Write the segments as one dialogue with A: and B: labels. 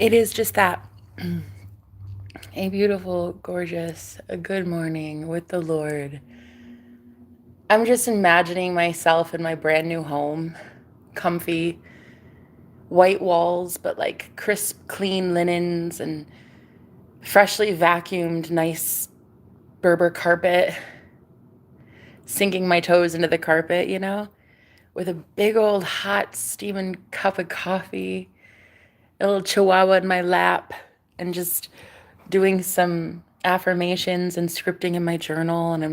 A: It is just that a beautiful, gorgeous, a good morning with the Lord. I'm just imagining myself in my brand new home, comfy, white walls, but like crisp, clean linens and freshly vacuumed, nice Berber carpet, sinking my toes into the carpet, with a big old hot steaming cup of coffee, a little chihuahua in my lap, and just doing some affirmations and scripting in my journal. And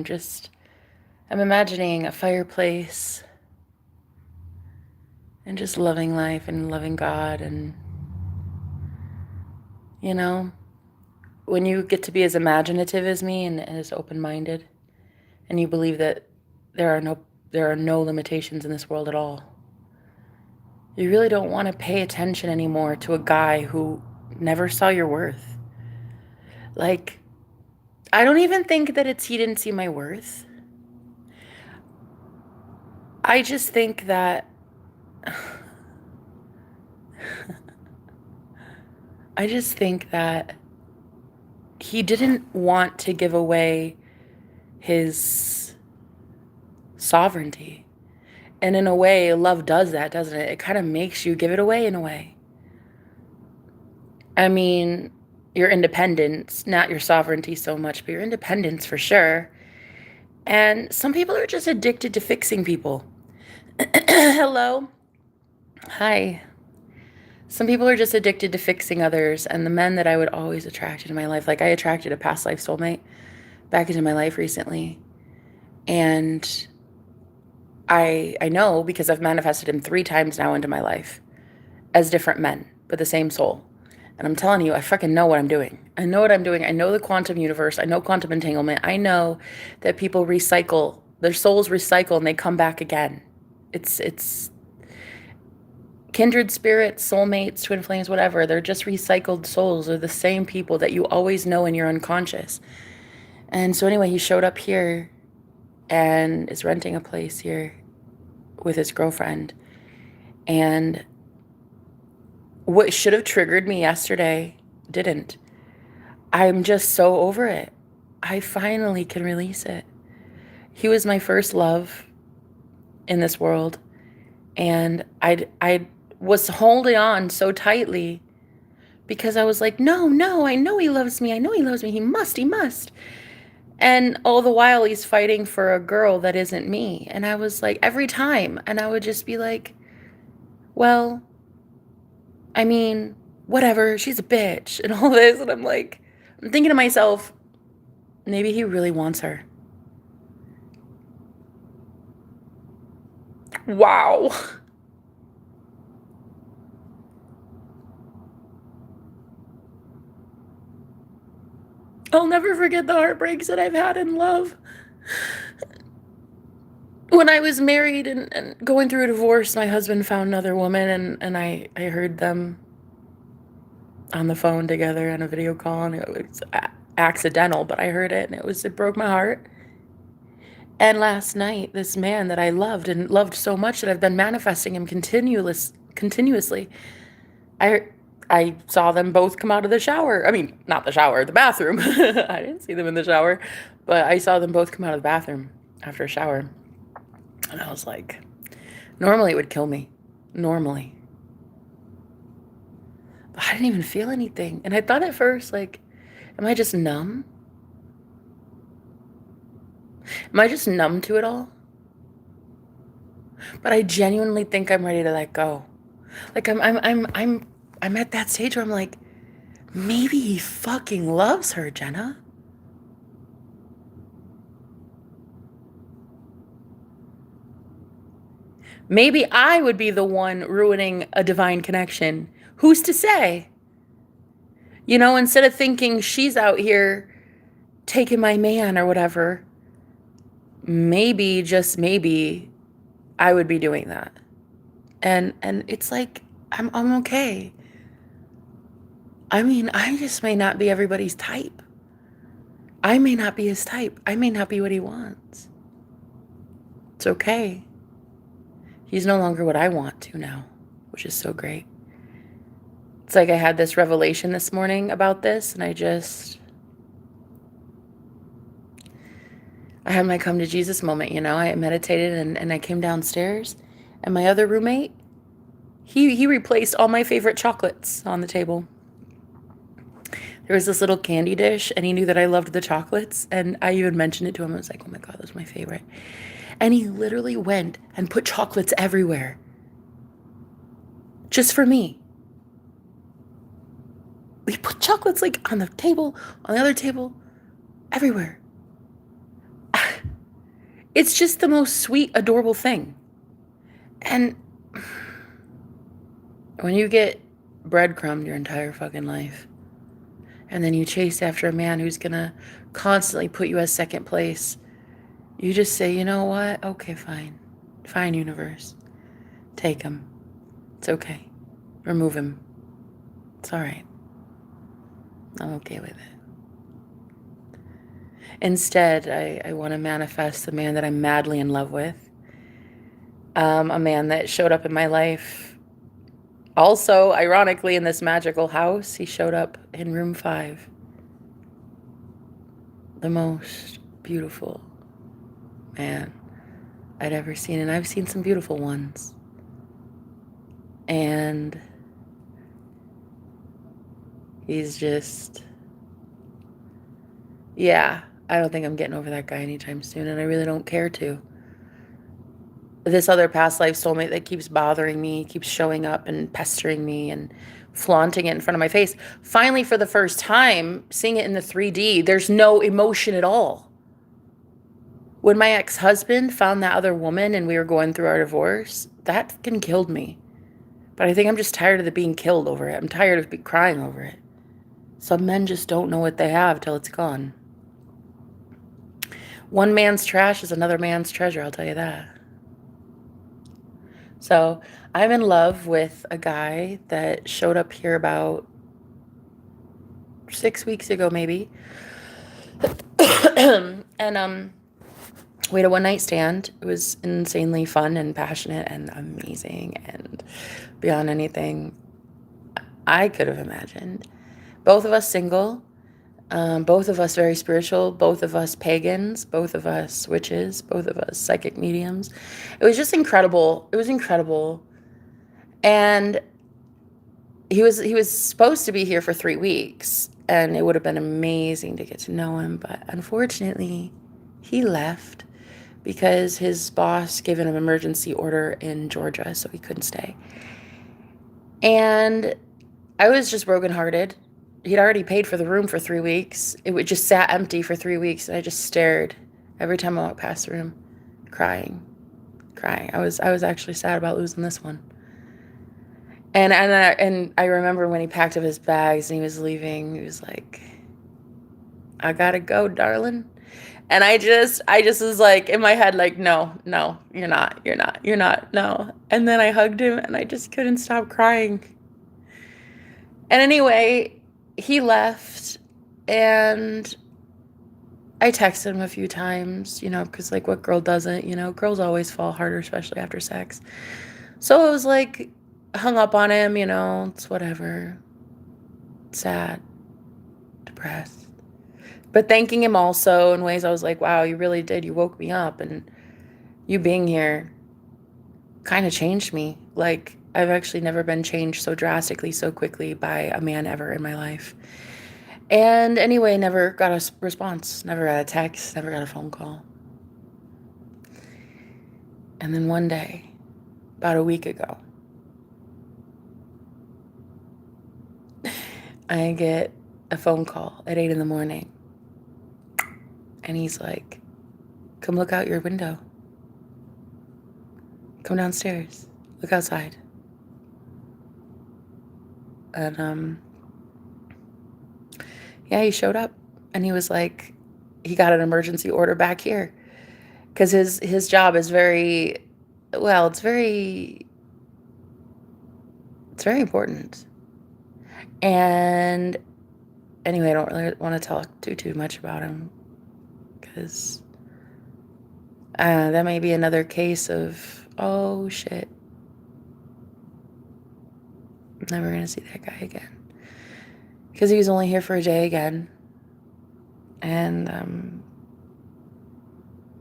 A: I'm imagining a fireplace and just loving life and loving God. And, you know, when you get to be as imaginative as me and as open minded, and you believe that there are no there are no limitations in this world at all, you really don't want to pay attention anymore to a guy who never saw your worth. Like, I don't even think that it's he didn't see my worth. I just think that I just think that he didn't want to give away his sovereignty. And in a way, love does that, doesn't it? It kind of makes you give it away in a way. I mean, your independence, not your sovereignty so much, but your independence for sure. And some people are just addicted to fixing people. Hello. Hi. Some people are just addicted to fixing others, and the men that I would always attract into my life, like I attracted a past life soulmate back into my life recently. And I know because I've manifested him 3 times now into my life as different men, but the same soul. And I'm telling you, I fucking know what I'm doing. I know what I'm doing. I know the quantum universe. I know quantum entanglement. I know that people recycle, their souls recycle and they come back again. It's kindred spirits, soulmates, twin flames, whatever. They're just recycled souls. They're the same people that you always know in your unconscious. And so anyway, he showed up here and is renting a place here with his girlfriend. And what should have triggered me yesterday didn't. I'm just so over it. I finally can release it. He was my first love in this world, and I was holding on so tightly because I was like, no, no, I know he loves me. I know he loves me. He must, he must. And all the while he's fighting for a girl that isn't me. And I was like, every time, and I would just be like, well, I mean, whatever, she's a bitch and all this. And I'm thinking to myself, maybe he really wants her. Wow. I'll never forget the heartbreaks that I've had in love. When I was married and going through a divorce, my husband found another woman, and I heard them on the phone together on a video call, and it was accidental, but I heard it, and it broke my heart. And last night, this man that I loved and loved so much that I've been manifesting him continuously, I I saw them both come out of the shower. I mean, not the shower, the bathroom. I didn't see them in the shower, but I saw them both come out of the bathroom after a shower. And I was like, normally it would kill me. Normally. But I didn't even feel anything. And I thought at first, like, am I just numb? Am I just numb to it all? But I genuinely think I'm ready to let go. Like I'm at that stage where I'm like, maybe he fucking loves her, Jenna. Maybe I would be the one ruining a divine connection. Who's to say? Instead of thinking she's out here taking my man or whatever, maybe, just maybe, I would be doing that. And it's like, I'm okay. I mean, I just may not be everybody's type. I may not be his type. I may not be what he wants. It's okay. He's no longer what I want to now, which is so great. It's like I had this revelation this morning about this, and I had my come to Jesus moment, you know. I meditated and I came downstairs, and my other roommate, he replaced all my favorite chocolates on the table. There was this little candy dish, and he knew that I loved the chocolates, and I even mentioned it to him. I was like, "Oh my God, that's my favorite." And he literally went and put chocolates everywhere just for me. He put chocolates like on the table, on the other table, everywhere. It's just the most sweet, adorable thing. And when you get breadcrumbed your entire fucking life, and then you chase after a man who's gonna constantly put you as second place, you just say, you know what? Okay, fine. Fine, universe. Take him. It's okay. Remove him. It's all right. I'm okay with it. Instead, I want to manifest the man that I'm madly in love with. A man that showed up in my life. Also, ironically, in this magical house, he showed up in room 5. The most beautiful man I'd ever seen. And I've seen some beautiful ones. And he's just, yeah, I don't think I'm getting over that guy anytime soon. And I really don't care to. This other past life soulmate that keeps bothering me, keeps showing up and pestering me and flaunting it in front of my face. Finally, for the first time, seeing it in the 3D, there's no emotion at all. When my ex-husband found that other woman and we were going through our divorce, that fucking killed me. But I think I'm just tired of the being killed over it. I'm tired of crying over it. Some men just don't know what they have till it's gone. One man's trash is another man's treasure, I'll tell you that. So I'm in love with a guy that showed up here about 6 weeks ago, maybe. And we had a one-night stand. It was insanely fun and passionate and amazing and beyond anything I could have imagined. Both of us single, both of us very spiritual, both of us pagans, both of us witches, both of us psychic mediums. It was just incredible. It was incredible. And he was supposed to be here for 3 weeks, and it would have been amazing to get to know him, but unfortunately he left because his boss gave him an emergency order in Georgia, so he couldn't stay. And I was just brokenhearted. He'd already paid for the room for 3 weeks. It would just sat empty for 3 weeks, and I just stared every time I walked past the room, crying. I was actually sad about losing this one. And I remember when he packed up his bags and he was leaving, he was like, "I gotta go, darling." And I just was like in my head, like, no, you're not, no. And then I hugged him and I just couldn't stop crying. And anyway, he left and I texted him a few times, you know, because like what girl doesn't, you know, girls always fall harder, especially after sex. So I was like, hung up on him, you know, it's whatever. Sad, depressed. But thanking him also in ways I was like, wow, you really did. You woke me up, and you being here kind of changed me. Like, I've actually never been changed so drastically, so quickly by a man ever in my life. And anyway, never got a response, never got a text, never got a phone call. And then one day, about a week ago, I get a phone call at 8 in the morning. And he's like, "Come look out your window. Come downstairs. Look outside." And yeah, he showed up and he was like, he got an emergency order back here because his job is very, well, it's very important. And anyway, I don't really want to talk too much about him because that may be another case of, oh shit, Never gonna see that guy again. Because he was only here for a day again. And,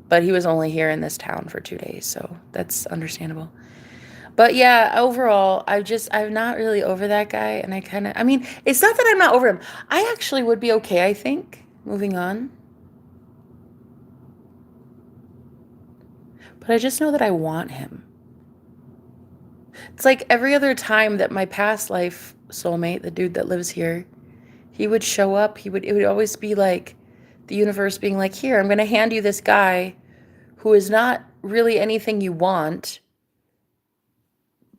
A: but he was only here in this town for 2 days, so that's understandable. But yeah, overall, I'm not really over that guy. And I mean, it's not that I'm not over him. I actually would be okay, I think, moving on. But I just know that I want him. It's like every other time that my past life soulmate, the dude that lives here, he would show up. It would always be like the universe being like, here, I'm going to hand you this guy who is not really anything you want.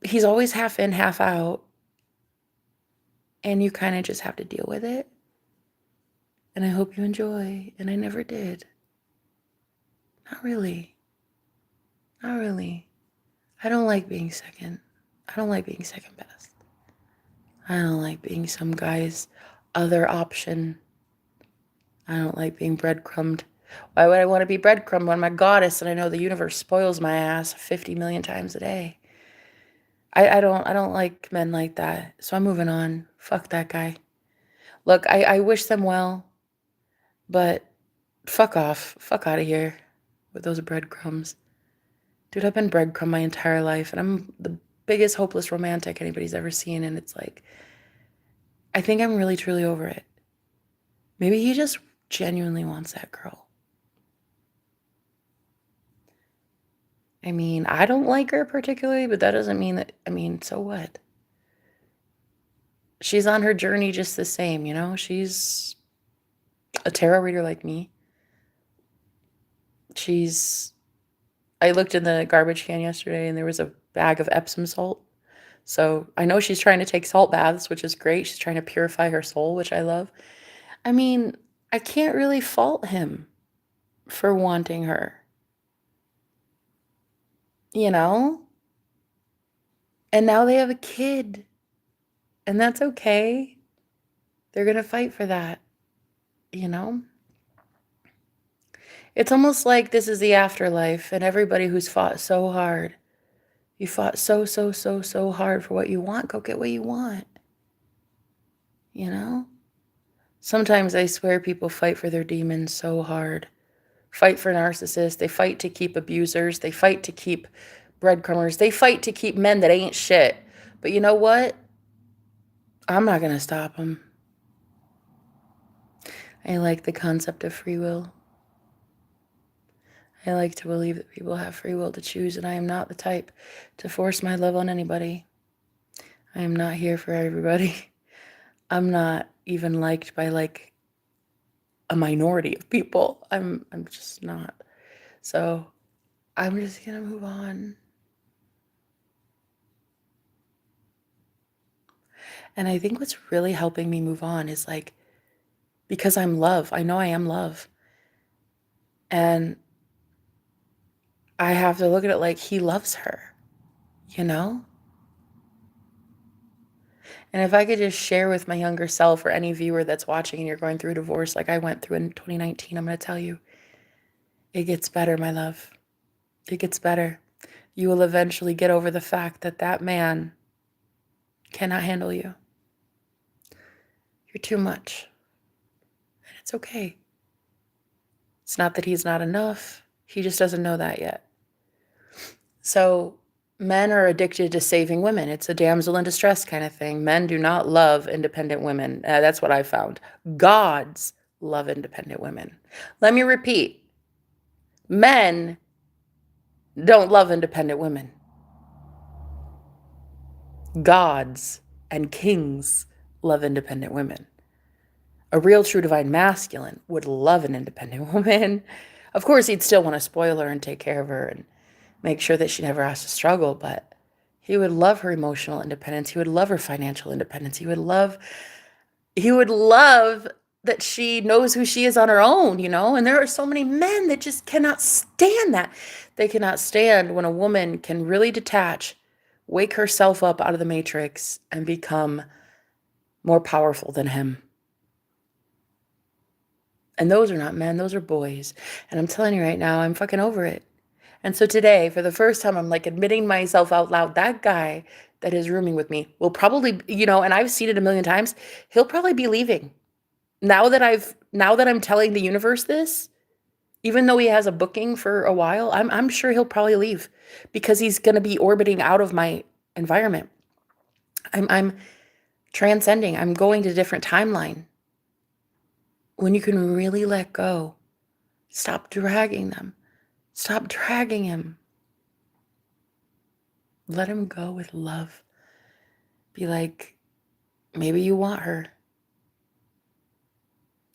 A: He's always half in, half out. And you kind of just have to deal with it. And I hope you enjoy. And I never did. Not really. Not really. I don't like being second. I don't like being second best. I don't like being some guy's other option. I don't like being breadcrumbed. Why would I want to be breadcrumbed when I'm a goddess and I know the universe spoils my ass 50 million times a day? I don't like men like that. So I'm moving on. Fuck that guy. Look, I wish them well, but fuck off. Fuck out of here with those breadcrumbs. Dude, I've been breadcrumbed my entire life, and I'm the biggest hopeless romantic anybody's ever seen, and it's like, I think I'm really, truly over it. Maybe he just genuinely wants that girl. I mean, I don't like her particularly, but that doesn't mean that, I mean, so what? She's on her journey just the same, you know? She's a tarot reader like me. I looked in the garbage can yesterday and there was a bag of Epsom salt. So I know she's trying to take salt baths, which is great. She's trying to purify her soul, which I love. I mean, I can't really fault him for wanting her. You know? And now they have a kid. And that's okay. They're going to fight for that. You know? It's almost like this is the afterlife, and everybody who's fought so hard. You fought so, so, so, so hard for what you want. Go get what you want. You know? Sometimes I swear people fight for their demons so hard. Fight for narcissists. They fight to keep abusers. They fight to keep breadcrumbers. They fight to keep men that ain't shit. But you know what? I'm not going to stop them. I like the concept of free will. I like to believe that people have free will to choose, and I am not the type to force my love on anybody. I am not here for everybody. I'm not even liked by like a minority of people. I'm just not. So I'm just gonna move on. And I think what's really helping me move on is like, because I'm love. I know I am love. And I have to look at it like he loves her, you know? And if I could just share with my younger self or any viewer that's watching and you're going through a divorce like I went through in 2019, I'm going to tell you, it gets better, my love. It gets better. You will eventually get over the fact that that man cannot handle you. You're too much. And it's okay. It's not that he's not enough. He just doesn't know that yet. So men are addicted to saving women. It's a damsel in distress kind of thing. Men do not love independent women. That's what I found. Gods love independent women. Let me repeat. Men don't love independent women. Gods and kings love independent women. A real true divine masculine would love an independent woman. Of course, he'd still want to spoil her and take care of her and make sure that she never has to struggle, but he would love her emotional independence. He would love her financial independence. He would love that she knows who she is on her own, you know? And there are so many men that just cannot stand that. They cannot stand when a woman can really detach, wake herself up out of the matrix, and become more powerful than him. And those are not men, those are boys. And I'm telling you right now, I'm fucking over it. And so today, for the first time, I'm like admitting myself out loud, that guy that is rooming with me will probably, and I've seen it a million times, he'll probably be leaving. Now that I'm telling the universe this, even though he has a booking for a while, I'm sure he'll probably leave because he's going to be orbiting out of my environment. I'm transcending. I'm going to a different timeline. When you can really let go, stop dragging them. Stop dragging him. Let him go with love. Be like, maybe you want her.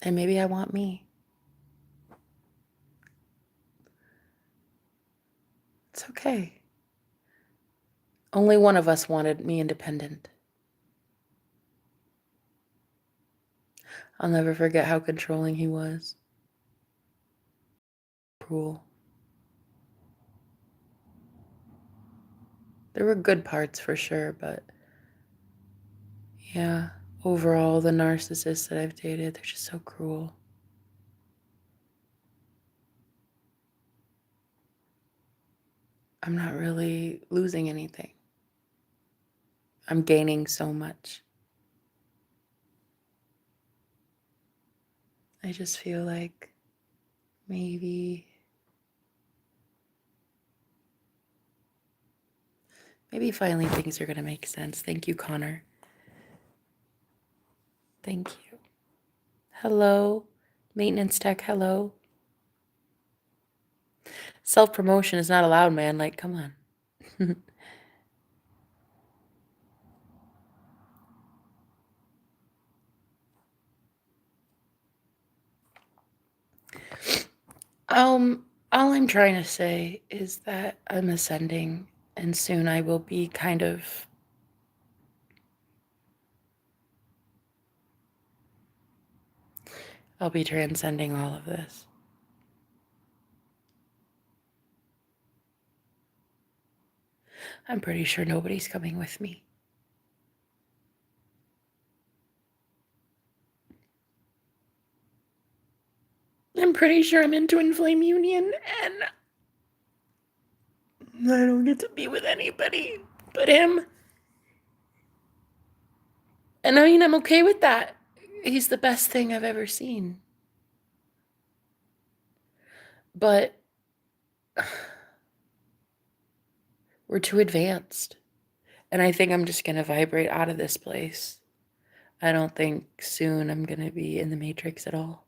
A: And maybe I want me. It's okay. Only one of us wanted me independent. I'll never forget how controlling he was. Cruel. There were good parts for sure, but yeah, overall, the narcissists that I've dated, they're just so cruel. I'm not really losing anything. I'm gaining so much. I just feel like maybe finally things are going to make sense. Thank you, Connor. Thank you. Hello, maintenance tech. Hello. Self-promotion is not allowed, man. Like, come on. All I'm trying to say is that I'm ascending, and soon I will be I'll be transcending all of this. I'm pretty sure nobody's coming with me. I'm pretty sure I'm in twin flame union, and I don't get to be with anybody but him. And I mean, I'm okay with that. He's the best thing I've ever seen. But we're too advanced. And I think I'm just going to vibrate out of this place. I don't think soon I'm going to be in the Matrix at all.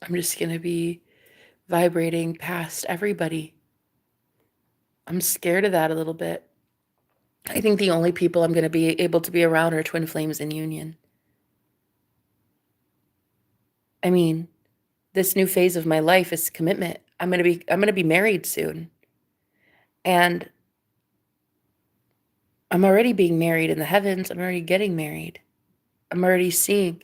A: I'm just going to be vibrating past everybody. I'm scared of that a little bit. I think the only people I'm going to be able to be around are twin flames in union. I mean, this new phase of my life is commitment. I'm going to be married soon. And I'm already being married in the heavens. I'm already getting married. I'm already seeing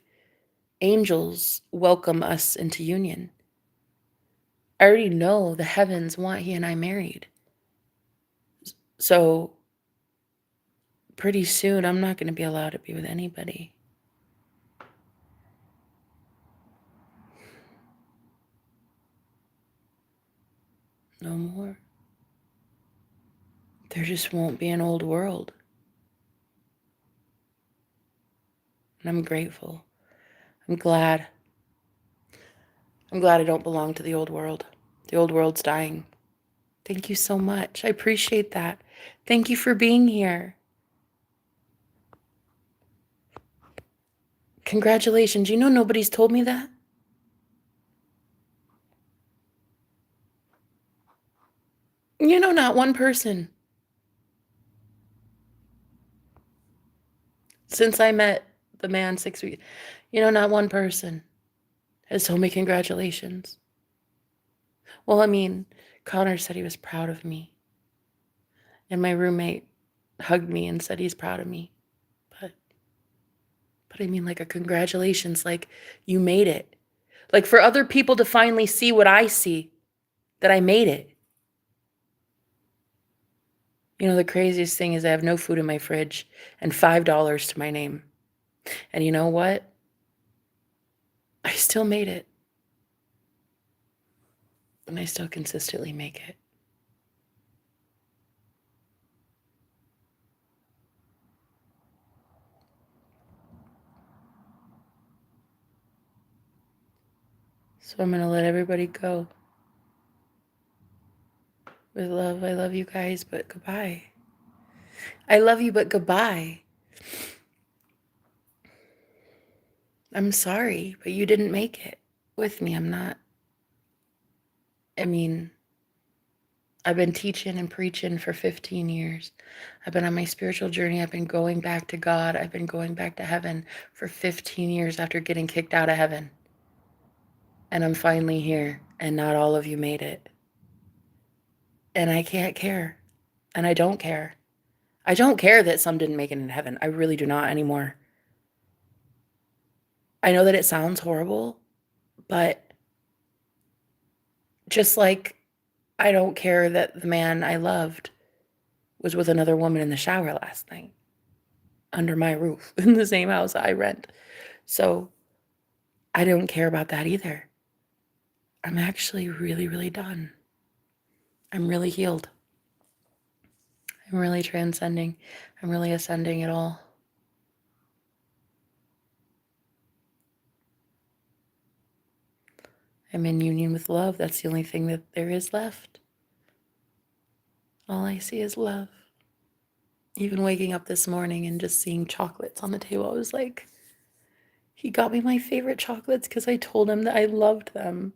A: angels welcome us into union. I already know the heavens want he and I married. So pretty soon, I'm not going to be allowed to be with anybody. No more. There just won't be an old world. And I'm grateful. I'm glad I don't belong to the old world. The old world's dying. Thank you so much. I appreciate that. Thank you for being here. Congratulations. You know nobody's told me that? You know, not one person. Since I met the man 6 weeks, not one person has told me congratulations. Well, I mean, Connor said he was proud of me. And my roommate hugged me and said he's proud of me. But I mean, like, a congratulations, like, you made it. Like, for other people to finally see what I see, that I made it. The craziest thing is I have no food in my fridge and $5 to my name. And you know what? I still made it. And I still consistently make it. So I'm going to let everybody go. With love, I love you guys, but goodbye. I love you, but goodbye. I'm sorry, but you didn't make it with me. I mean, I've been teaching and preaching for 15 years. I've been on my spiritual journey. I've been going back to God. I've been going back to heaven for 15 years after getting kicked out of heaven. And I'm finally here, and not all of you made it. And I can't care. And I don't care. I don't care that some didn't make it in heaven. I really do not anymore. I know that it sounds horrible, but just like I don't care that the man I loved was with another woman in the shower last night under my roof in the same house I rent. So I don't care about that either. I'm actually really, really done. I'm really healed. I'm really transcending. I'm really ascending it all. I'm in union with love. That's the only thing that there is left. All I see is love. Even waking up this morning and just seeing chocolates on the table, I was like, he got me my favorite chocolates because I told him that I loved them.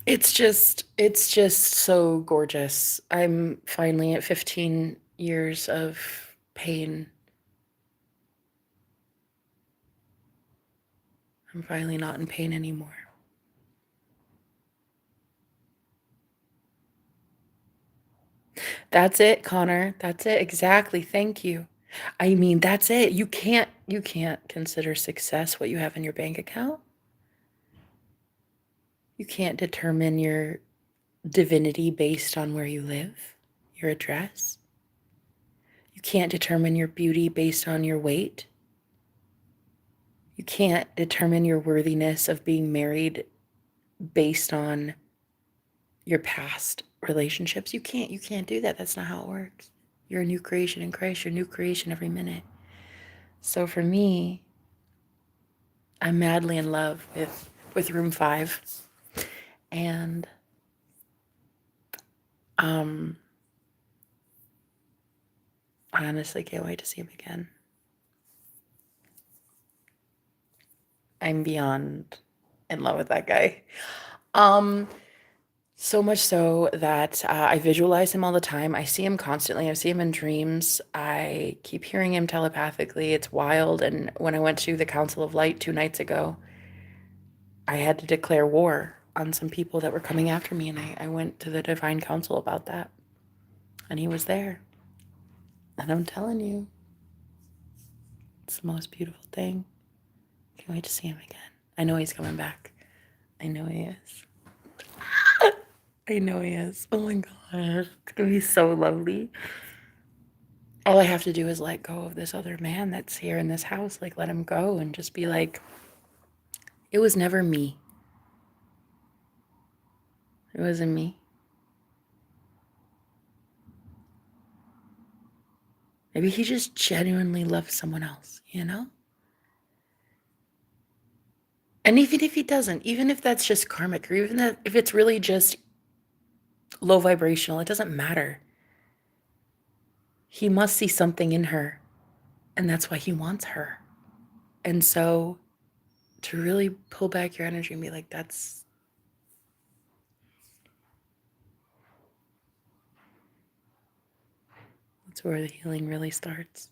A: It's just so gorgeous. I'm finally at 15 years of pain. I'm finally not in pain anymore. That's it, Connor. That's it. Exactly. Thank you. I mean, that's it. You can't consider success what you have in your bank account. You can't determine your divinity based on where you live, your address. You can't determine your beauty based on your weight. You can't determine your worthiness of being married based on your past relationships. You can't do that. That's not how it works. You're a new creation in Christ. You're a new creation every minute. So for me, I'm madly in love with room 5. And I honestly can't wait to see him again. I'm beyond in love with that guy. So much so that I visualize him all the time. I see him constantly. I see him in dreams. I keep hearing him telepathically. It's wild. And when I went to the Council of Light 2 nights ago, I had to declare war on some people that were coming after me. And I went to the Divine Council about that. And he was there. And I'm telling you, it's the most beautiful thing. Can't wait to see him again. I know he's coming back. I know he is. I know he is. Oh my God. It's going to be so lovely. All I have to do is let go of this other man that's here in this house. Like, let him go and just be like, it was never me. It wasn't me. Maybe he just genuinely loves someone else, you know? And even if he doesn't, even if that's just karmic, or even that if it's really just low vibrational, it doesn't matter. He must see something in her, and that's why he wants her. And so to really pull back your energy and be like, that's where the healing really starts.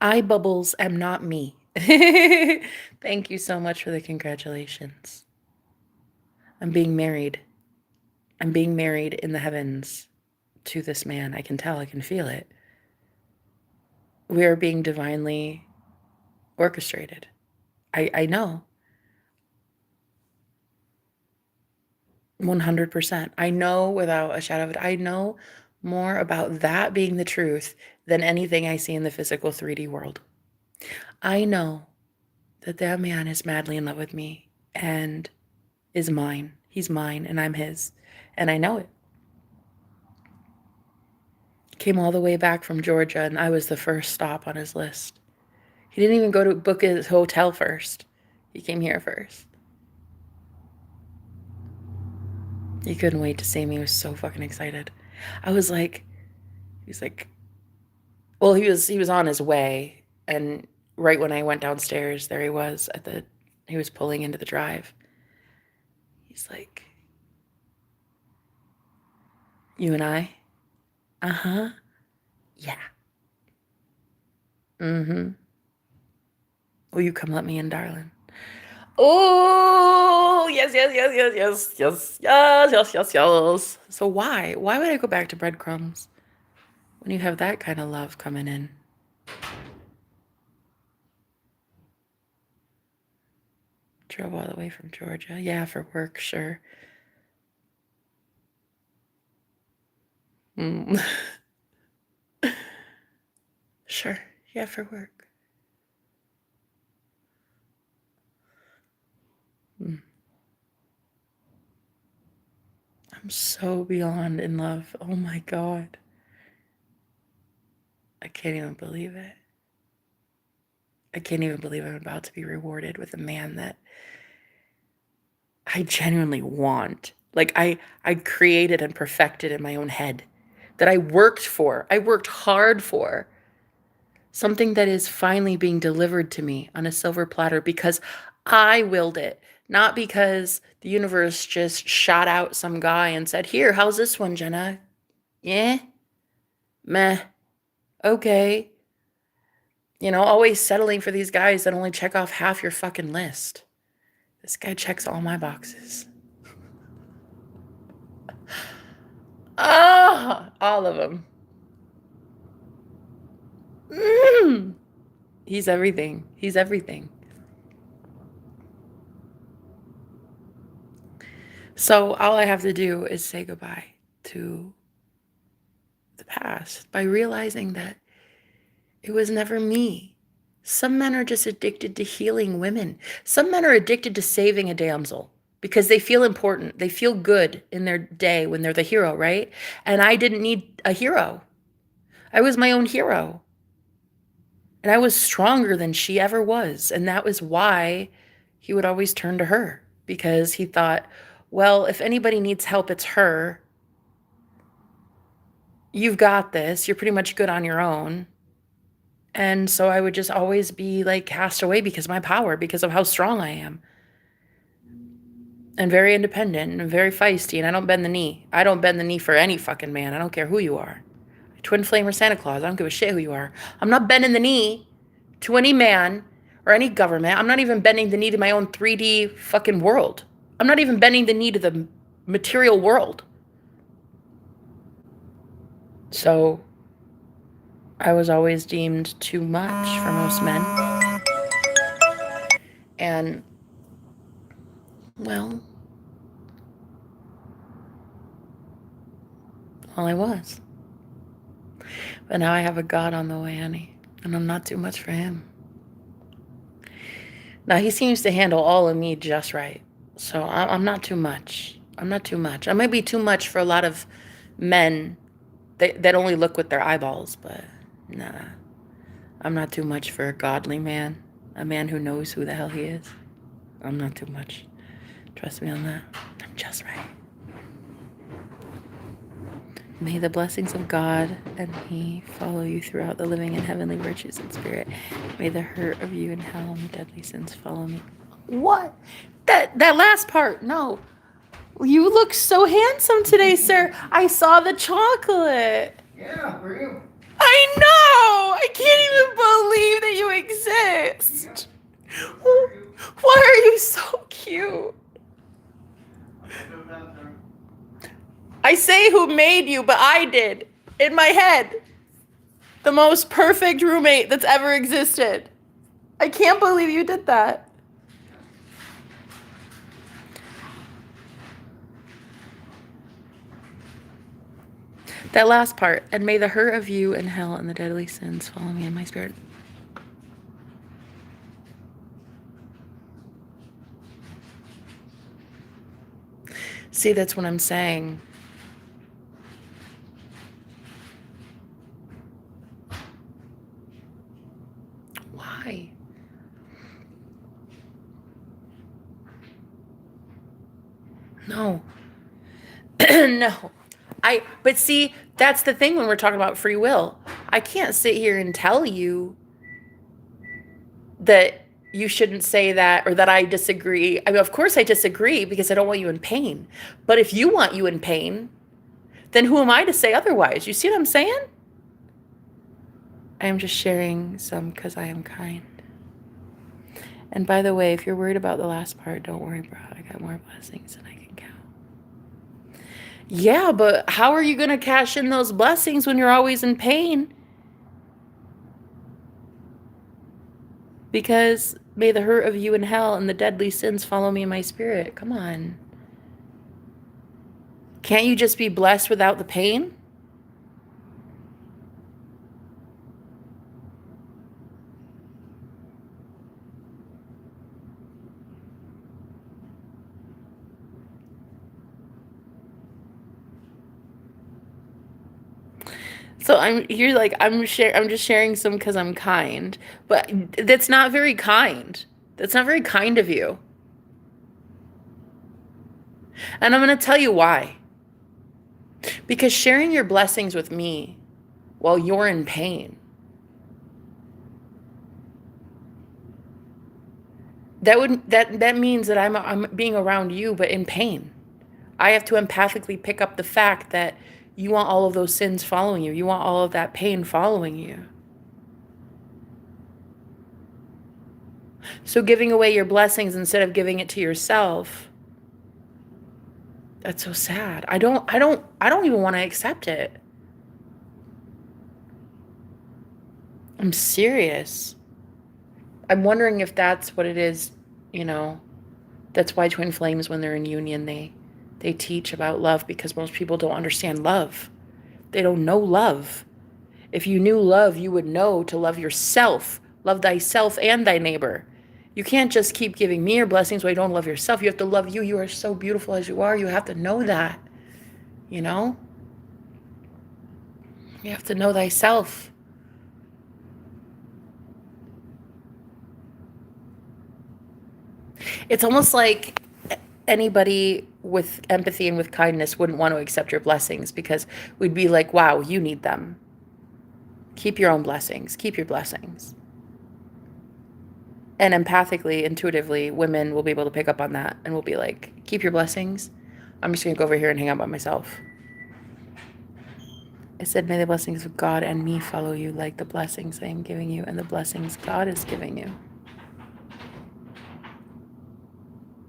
A: I bubbles am not me. Thank you so much for the congratulations. I'm being married. I'm being married in the heavens to this man. I can tell, I can feel it. We are being divinely orchestrated. I know. 100%. I know without a shadow of it. I know more about that being the truth than anything I see in the physical 3D world. I know that that man is madly in love with me and is mine. He's mine and I'm his. And I know it. Came all the way back from Georgia and I was the first stop on his list. He didn't even go to book his hotel first. He came here first. He couldn't wait to see me. He was so fucking excited. I was like, he's like, well, he was on his way, and right when I went downstairs, there he was he was pulling into the drive. He's like, you and I? Uh-huh. Yeah. Mm-hmm. Will you come let me in, darling? Oh, yes, yes, yes, yes, yes, yes, yes, yes, yes, yes. So why? Why would I go back to breadcrumbs when you have that kind of love coming in? Drove all the way from Georgia. Yeah, for work, sure. Mm. Sure. Yeah, for work. Mm. I'm so beyond in love. Oh my God. I can't even believe it. I can't even believe I'm about to be rewarded with a man that I genuinely want. Like I created and perfected in my own head. That I worked for. I worked hard for. Something that is finally being delivered to me on a silver platter because I willed it, not because the universe just shot out some guy and said, "Here, how's this one, Jenna? Yeah? Meh. Okay." You know, always settling for these guys that only check off half your fucking list. This guy checks all my boxes. Ah, all of them. He's everything. He's everything. So all I have to do is say goodbye to the past by realizing that it was never me. Some men are just addicted to healing women. Some men are addicted to saving a damsel because they feel important. They feel good in their day when they're the hero, right? And I didn't need a hero. I was my own hero. And I was stronger than she ever was. And that was why he would always turn to her because he thought, well, if anybody needs help, it's her. You've got this. You're pretty much good on your own. And so I would just always be like cast away because of my power, because of how strong I am. And very independent and very feisty. And I don't bend the knee. I don't bend the knee for any fucking man. I don't care who you are. Twin Flame or Santa Claus. I don't give a shit who you are. I'm not bending the knee to any man or any government. I'm not even bending the knee to my own 3D fucking world. I'm not even bending the knee to the material world. So I was always deemed too much for most men. And, well, I was. But now I have a God on the way, honey. And I'm not too much for him. Now, he seems to handle all of me just right. So I'm not too much. I'm not too much. I might be too much for a lot of men that only look with their eyeballs, but nah. I'm not too much for a godly man. A man who knows who the hell he is. I'm not too much. Trust me on that. I'm just right. May the blessings of God and me follow you throughout the living in heavenly virtues and spirit. May the hurt of you in hell and the deadly sins follow me. What? That last part, no. You look so handsome today, sir. I saw the chocolate.
B: Yeah, for you.
A: I know! I can't even believe that you exist.
B: Yeah, for you.
A: Why are you so cute? I say who made you, but I did. In my head. The most perfect roommate that's ever existed. I can't believe you did that. That last part. And may the hurt of you and hell and the deadly sins follow me in my spirit. See, that's what I'm saying. Why? No. No. But see, that's the thing when we're talking about free will. I can't sit here and tell you that you shouldn't say that or that I disagree. I mean, of course I disagree because I don't want you in pain. But if you want you in pain, then who am I to say otherwise? You see what I'm saying? I am just sharing some because I am kind. And by the way, if you're worried about the last part, don't worry, bro. I got more blessings than I can count. Yeah, but how are you going to cash in those blessings when you're always in pain? Because may the hurt of you in hell and the deadly sins follow me in my spirit. Come on. Can't you just be blessed without the pain? So you're like, I'm just sharing some because I'm kind. But that's not very kind. That's not very kind of you. And I'm going to tell you why. Because sharing your blessings with me while you're in pain, that means that I'm being around you but in pain. I have to empathically pick up the fact that you want all of those sins following you. You want all of that pain following you. So giving away your blessings instead of giving it to yourself, that's so sad. I don't even want to accept it. I'm serious. I'm wondering if that's what it is, you know. That's why twin flames, when they're in union, they teach about love, because most people don't understand love. They don't know love. If you knew love, you would know to love yourself. Love thyself and thy neighbor. You can't just keep giving me your blessings while you don't love yourself. You have to love you. You are so beautiful as you are. You have to know that. You know? You have to know thyself. It's almost like anybody with empathy and with kindness wouldn't want to accept your blessings, because we'd be like, wow, you need them. Keep your own blessings. Keep your blessings. And empathically, intuitively, women will be able to pick up on that and will be like, keep your blessings. I'm just going to go over here and hang out by myself. I said, may the blessings of God and me follow you like the blessings I am giving you and the blessings God is giving you.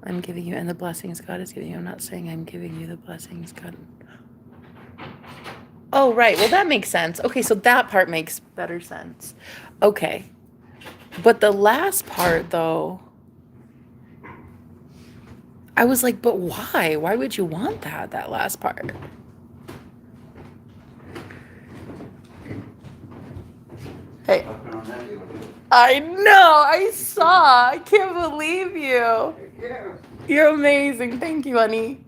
A: I'm giving you and the blessings God is giving you. I'm not saying I'm giving you the blessings God. Oh, right. Well, that makes sense. Okay, so that part makes better sense. Okay. But the last part, though, I was like, but why? Why would you want that last part? Hey. I know. I saw. I can't believe you. You're amazing. Thank you, honey.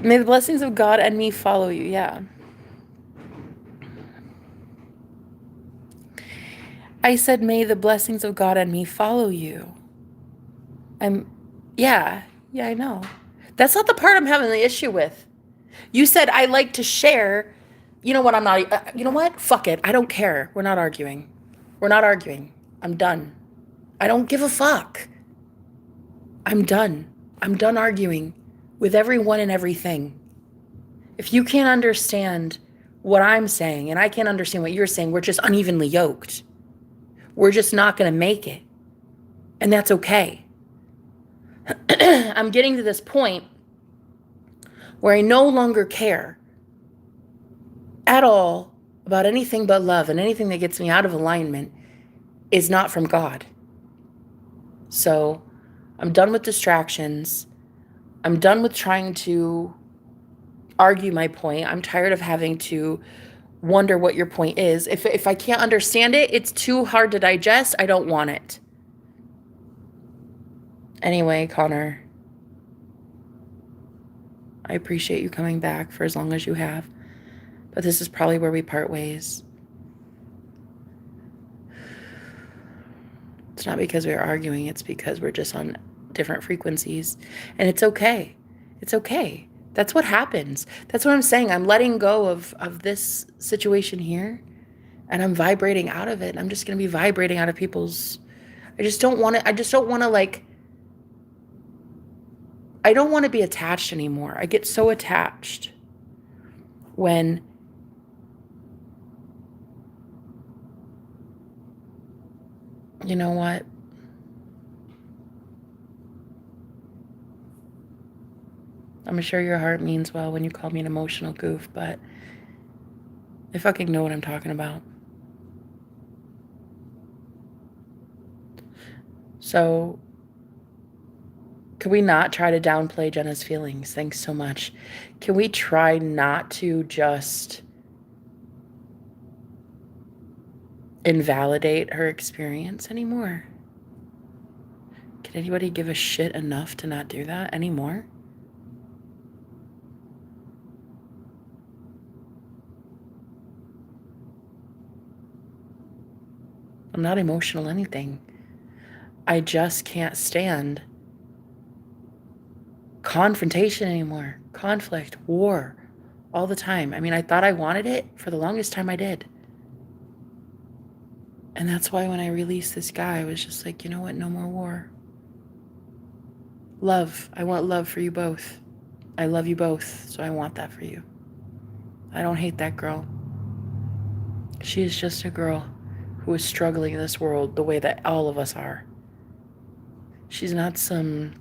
A: May the blessings of God and me follow you. Yeah. I said, may the blessings of God and me follow you. Yeah, I know. That's not the part I'm having the issue with. You said I like to share. You know what? I'm not. You know what? Fuck it. I don't care. We're not arguing. I'm done. I don't give a fuck. I'm done. I'm done arguing with everyone and everything. If you can't understand what I'm saying and I can't understand what you're saying, we're just unevenly yoked. We're just not going to make it. And that's okay. I'm getting to this point where I no longer care at all about anything but love, and anything that gets me out of alignment is not from God. So I'm done with distractions. I'm done with trying to argue my point. I'm tired of having to wonder what your point is. If I can't understand it, it's too hard to digest. I don't want it. Anyway, Connor, I appreciate you coming back for as long as you have. But this is probably where we part ways. It's not because we're arguing, it's because we're just on different frequencies. And it's okay. It's okay. That's what happens. That's what I'm saying. I'm letting go of this situation here and I'm vibrating out of it. And I'm just going to be vibrating out of people's. I just don't want to like. I don't want to be attached anymore. I get so attached when you know what? I'm sure your heart means well when you call me an emotional goof, but I fucking know what I'm talking about. So, can we not try to downplay Jenna's feelings? Thanks so much. Can we try not to just invalidate her experience anymore? Can anybody give a shit enough to not do that anymore? I'm not emotional anything. I just can't stand confrontation anymore. Conflict, war, all the time. I mean, I thought I wanted it. For the longest time, I did. And that's why when I released this guy, I was just like, you know what? No more war. Love. I want love for you both. I love you both, so I want that for you. I don't hate that girl. She is just a girl who is struggling in this world the way that all of us are. She's not some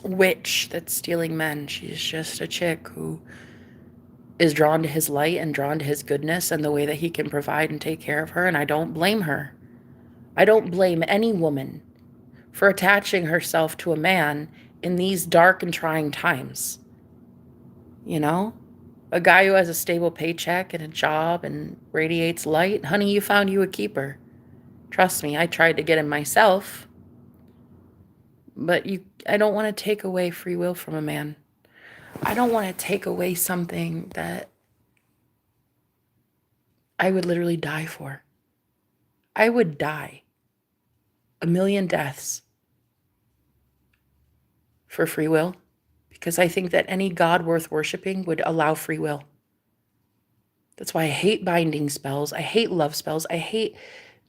A: witch that's stealing men. She's just a chick who is drawn to his light and drawn to his goodness and the way that he can provide and take care of her. And I don't blame her. I don't blame any woman for attaching herself to a man in these dark and trying times. You know? A guy who has a stable paycheck and a job and radiates light, honey, you found you a keeper. Trust me, I tried to get him myself. But I don't want to take away free will from a man. I don't want to take away something that I would literally die for. I would die a million deaths for free will because I think that any God worth worshiping would allow free will. That's why I hate binding spells. I hate love spells. I hate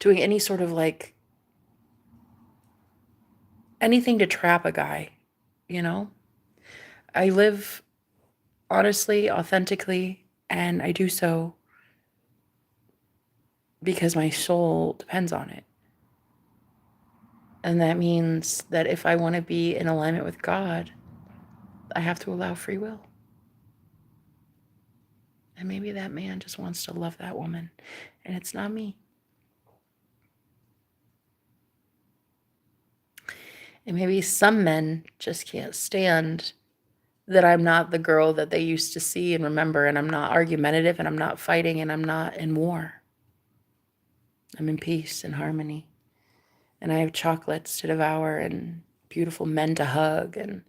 A: doing any sort of like anything to trap a guy, you know? I live honestly, authentically, and I do so because my soul depends on it. And that means that if I want to be in alignment with God, I have to allow free will. And maybe that man just wants to love that woman, and it's not me. And maybe some men just can't stand that I'm not the girl that they used to see and remember, and I'm not argumentative, and I'm not fighting, and I'm not in war. I'm in peace and harmony. And I have chocolates to devour, and beautiful men to hug, and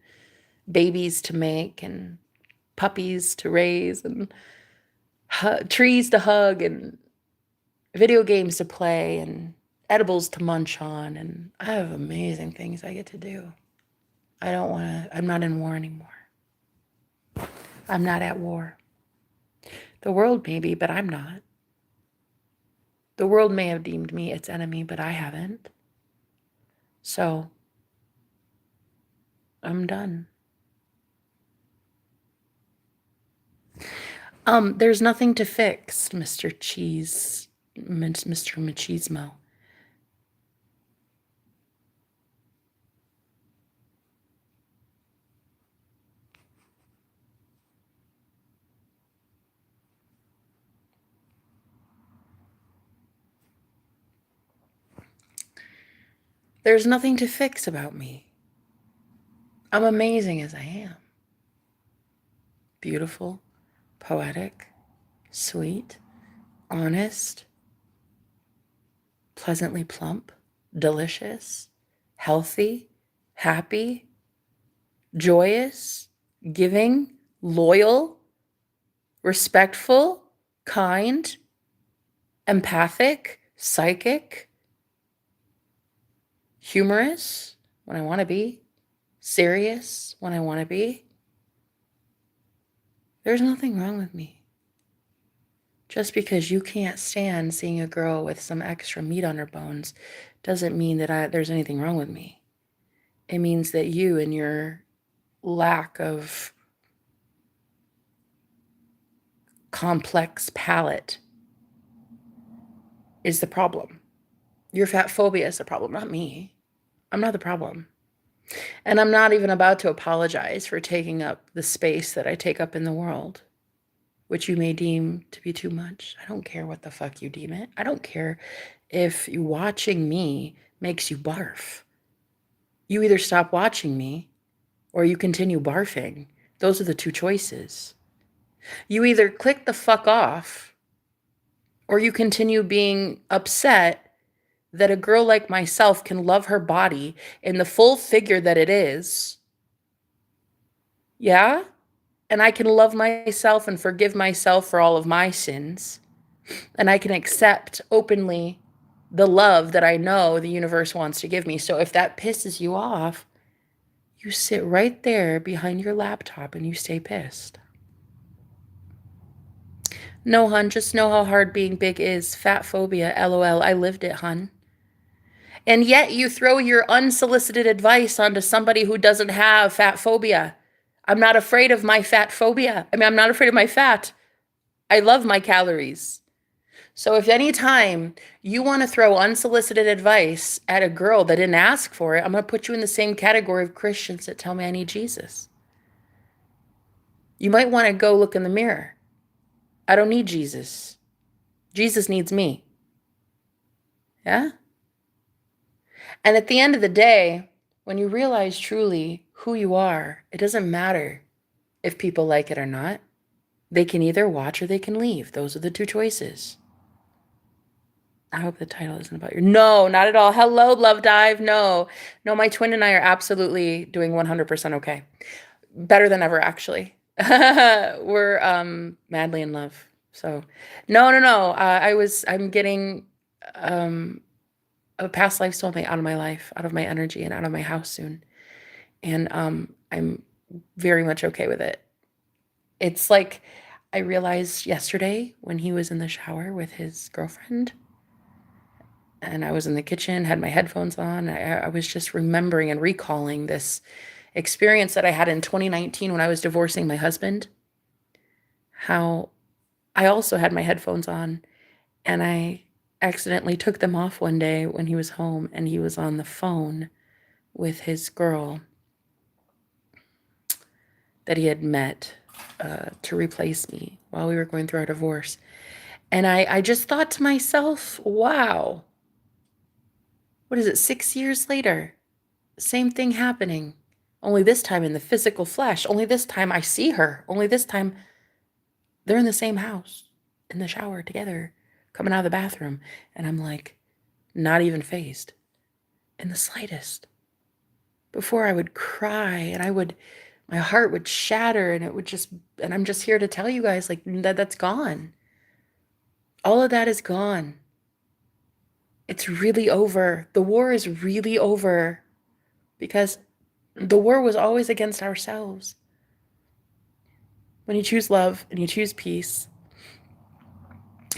A: babies to make, and puppies to raise, and trees to hug, and video games to play, and edibles to munch on. And I have amazing things I get to do. I'm not in war anymore. I'm not at war. The world may be, but I'm not. The world may have deemed me its enemy, but I haven't. So, I'm done. There's nothing to fix, Mr. Machismo. There's nothing to fix about me. I'm amazing as I am. beautiful, poetic, sweet, honest, pleasantly plump, delicious, healthy, happy, joyous, giving, loyal, respectful, kind, empathic, psychic, humorous when I want to be, serious when I want to be. There's nothing wrong with me. Just because you can't stand seeing a girl with some extra meat on her bones doesn't mean that there's anything wrong with me. It means that you and your lack of complex palate is the problem. Your fat phobia is the problem, not me. I'm not the problem. And I'm not even about to apologize for taking up the space that I take up in the world, which you may deem to be too much. I don't care what the fuck you deem it. I don't care if watching me makes you barf. You either stop watching me or you continue barfing. Those are the two choices. You either click the fuck off or you continue being upset that a girl like myself can love her body in the full figure that it is. Yeah? And I can love myself and forgive myself for all of my sins. And I can accept openly the love that I know the universe wants to give me. So if that pisses you off, you sit right there behind your laptop and you stay pissed. No, hun, just know how hard being big is. Fat phobia, LOL. I lived it, hun. And yet you throw your unsolicited advice onto somebody who doesn't have fat phobia. I'm not afraid of my fat phobia. I'm not afraid of my fat. I love my calories. So if any time you want to throw unsolicited advice at a girl that didn't ask for it, I'm going to put you in the same category of Christians that tell me I need Jesus. You might want to go look in the mirror. I don't need Jesus. Jesus needs me. Yeah? And at the end of the day, when you realize truly who you are, it doesn't matter if people like it or not. They can either watch or they can leave. Those are the two choices. I hope the title isn't about your... No, not at all. Hello, Love Dive. No, my twin and I are absolutely doing 100% okay. Better than ever, actually. We're madly in love. So, no. I'm getting a past life soulmate out of my life, out of my energy, and out of my house soon. And I'm very much okay with it. It's like I realized yesterday when he was in the shower with his girlfriend and I was in the kitchen, had my headphones on. I was just remembering and recalling this experience that I had in 2019 when I was divorcing my husband. How I also had my headphones on and I accidentally took them off one day when he was home and he was on the phone with his girl that he had met to replace me while we were going through our divorce. And I just thought to myself, wow, what is it, 6 years later? Same thing happening. Only this time in the physical flesh. Only this time I see her. Only this time they're in the same house, in the shower together, coming out of the bathroom. And I'm like, not even fazed in the slightest. Before I would cry and my heart would shatter and and I'm just here to tell you guys like that's gone. All of that is gone. It's really over. The war is really over because the war was always against ourselves. When you choose love and you choose peace,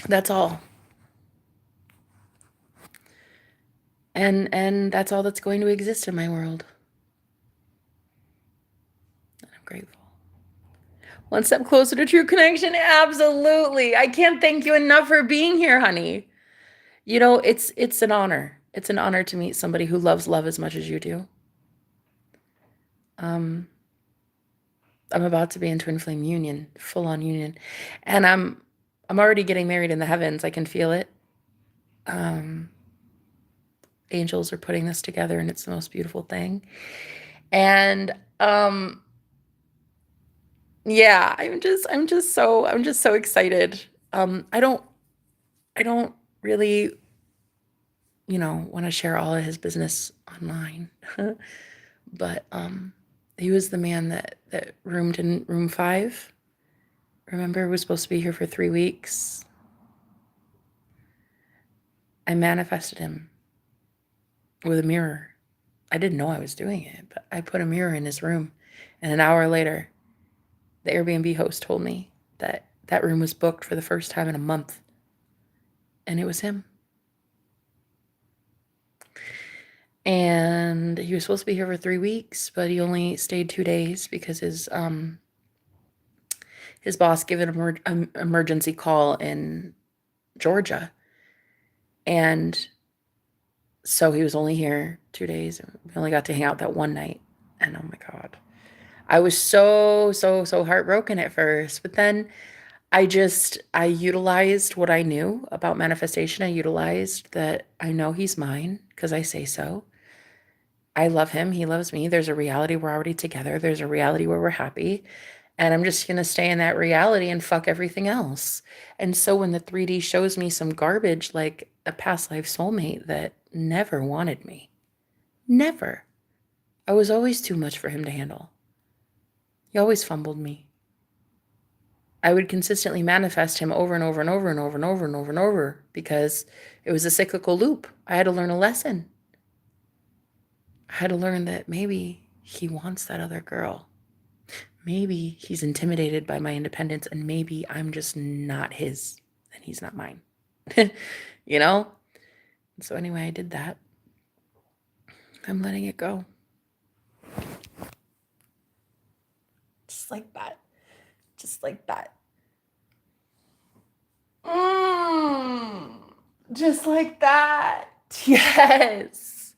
A: that's all. And that's all that's going to exist in my world. And I'm grateful. One step closer to true connection. Absolutely. I can't thank you enough for being here, honey. You know, it's an honor. It's an honor to meet somebody who loves love as much as you do. I'm about to be in twin flame union, full on union. And I'm already getting married in the heavens. I can feel it. Angels are putting this together and it's the most beautiful thing. And Yeah, I'm just so excited. I don't really, want to share all of his business online. But he was the man that roomed in room 5. Remember, he was supposed to be here for 3 weeks. I manifested him with a mirror. I didn't know I was doing it, but I put a mirror in his room. And an hour later, the Airbnb host told me that that room was booked for the first time in a month. And it was him. And he was supposed to be here for 3 weeks, but he only stayed 2 days because his boss gave an emergency call in Georgia. And so he was only here 2 days. We only got to hang out that one night. And oh my God, I was so, so, so heartbroken at first. But then I utilized what I knew about manifestation. I utilized that I know he's mine because I say so. I love him. He loves me. There's a reality we're already together. There's a reality where we're happy. And I'm just going to stay in that reality and fuck everything else. And so when the 3D shows me some garbage like a past life soulmate that never wanted me, never, I was always too much for him to handle. He always fumbled me. I would consistently manifest him over and over and over and over and over and over and over because it was a cyclical loop. I had to learn a lesson. I had to learn that maybe he wants that other girl. Maybe he's intimidated by my independence and maybe I'm just not his and he's not mine. you know? So anyway, I did that. I'm letting it go. Just like that. Just like that. Just like that. Yes.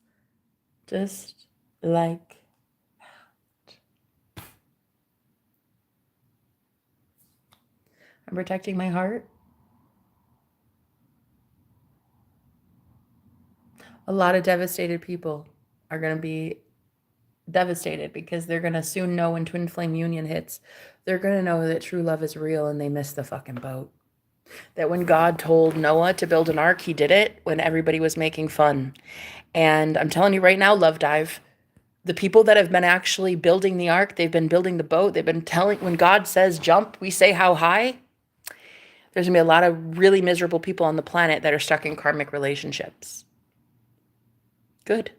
A: Just like that. I'm protecting my heart. A lot of devastated people are going to be devastated because they're going to soon know when twin flame union hits. They're going to know that true love is real and they missed the fucking boat. That when God told Noah to build an ark, he did it when everybody was making fun. And I'm telling you right now, Love Dive, the people that have been actually building the ark, they've been building the boat, they've been telling, when God says jump, we say how high. There's going to be a lot of really miserable people on the planet that are stuck in karmic relationships. Good.